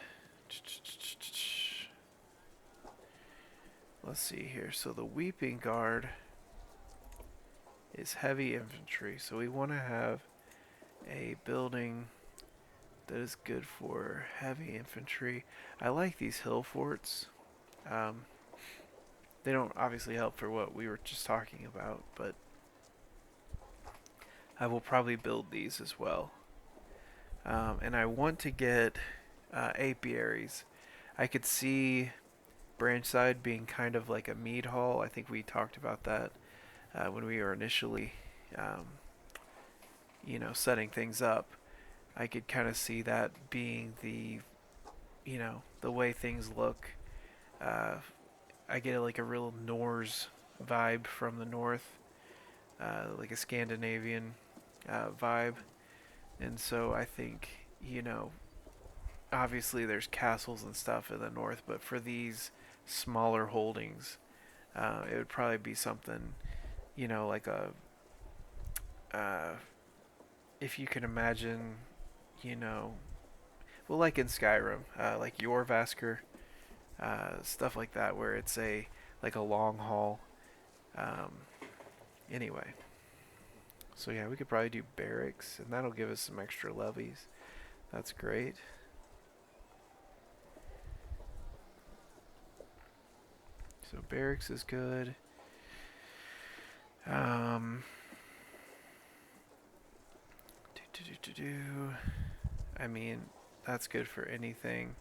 let's see here. So the Weeping Guard is heavy infantry. So we want to have a building that is good for heavy infantry. I like these hill forts. Um, they don't obviously help for what we were just talking about, but I will probably build these as well. And I want to get apiaries. I could see Branchside being kind of like a mead hall. I think we talked about that when we were initially, um, setting things up. I could kind of see that being the way things look. Uh, I get like a real Norse vibe from the north, like a Scandinavian vibe. And so I think, obviously there's castles and stuff in the north, but for these smaller holdings, it would probably be something, like uh, if you can imagine, you know, well, like in Skyrim, like Jorvaskr, stuff like that, where it's like a long haul. Um, anyway, so yeah, we could probably do barracks, and that'll give us some extra levies. That's great. So barracks is good. Um, I mean, that's good for anything.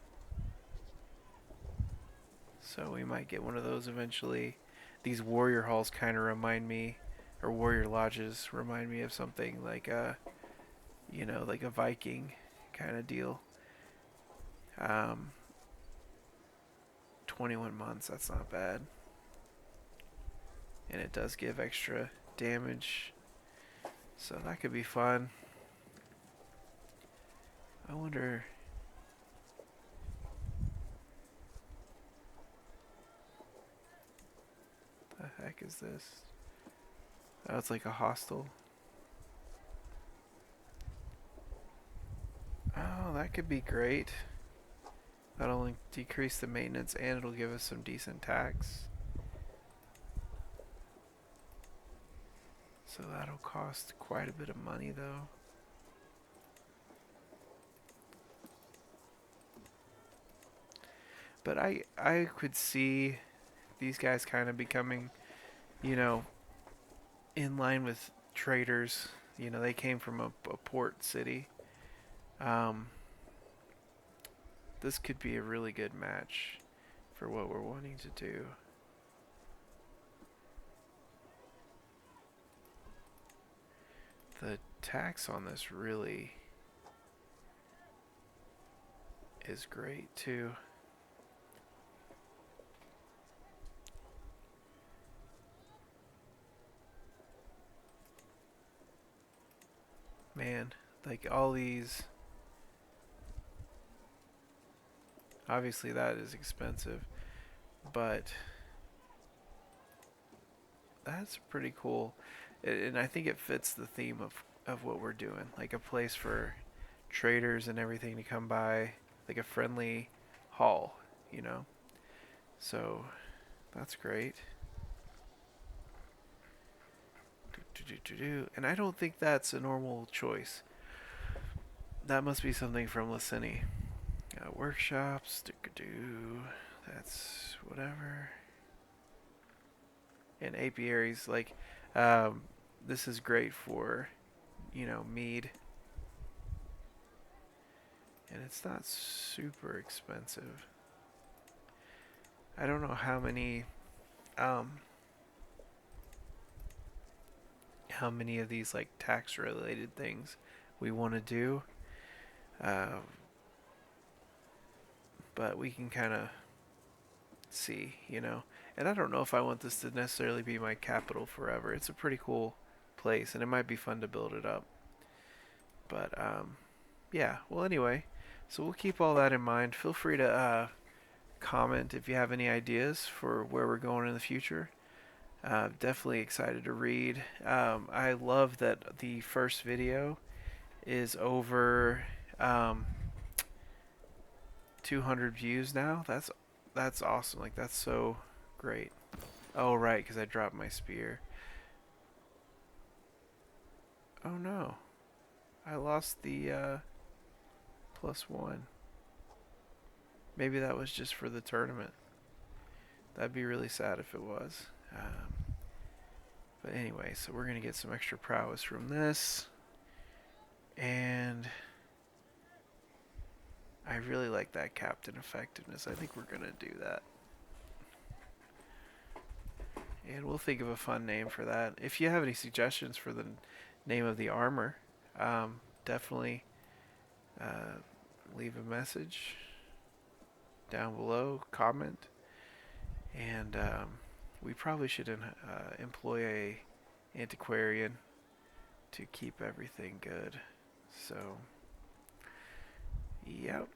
So we might get one of those eventually. These warrior halls kind of remind me, or warrior lodges remind me of something like like a Viking kind of deal. Um, 21 months, that's not bad. And it does give extra damage. So that could be fun. I wonder. The heck is this? Oh, it's like a hostel. Oh, that could be great. That'll decrease the maintenance and it'll give us some decent tax. So that'll cost quite a bit of money though. But I could see these guys kind of becoming, you know, in line with traders. You know, they came from a port city. Um, this could be a really good match for what we're wanting to do. The tax on this really is great too. Man, like all these, obviously that is expensive, but that's pretty cool. And I think it fits the theme of what we're doing. Like a place for traders and everything to come by, like a friendly hall, you know? So that's great. And I don't think that's a normal choice. That must be something from Licini. Workshops, that's whatever. And apiaries, like, um, this is great for, you know, mead. And it's not super expensive. I don't know um, how many of these like tax related things we want to do. Uh, but we can kind of see, you know. And I don't know if I want this to necessarily be my capital forever. It's a pretty cool place, and it might be fun to build it up. But yeah. Well, anyway, so we'll keep all that in mind. Feel free to comment if you have any ideas for where we're going in the future. Definitely excited to read. I love that the first video is over um, 200 views now. That's awesome. Like that's so great. Oh right, because I dropped my spear. Oh no, I lost the +1. Maybe that was just for the tournament. That'd be really sad if it was. But anyway, so we're gonna get some extra prowess from this, and I really like that captain effectiveness. I think we're gonna do that. And we'll think of a fun name for that. If you have any suggestions for the name of the armor, definitely leave a message down below, comment, and we probably should employ a antiquarian to keep everything good. So, yep.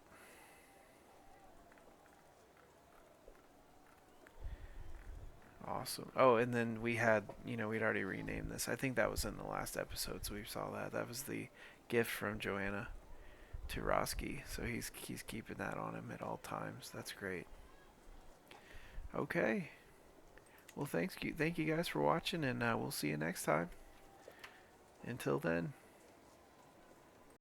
Awesome. Oh, and then we had, you know, we'd already renamed this. I think that was in the last episode, so we saw that. That was the gift from Joanna to Roskii. So he's keeping that on him at all times. That's great. Okay. Well, thank you guys for watching, and we'll see you next time. Until then.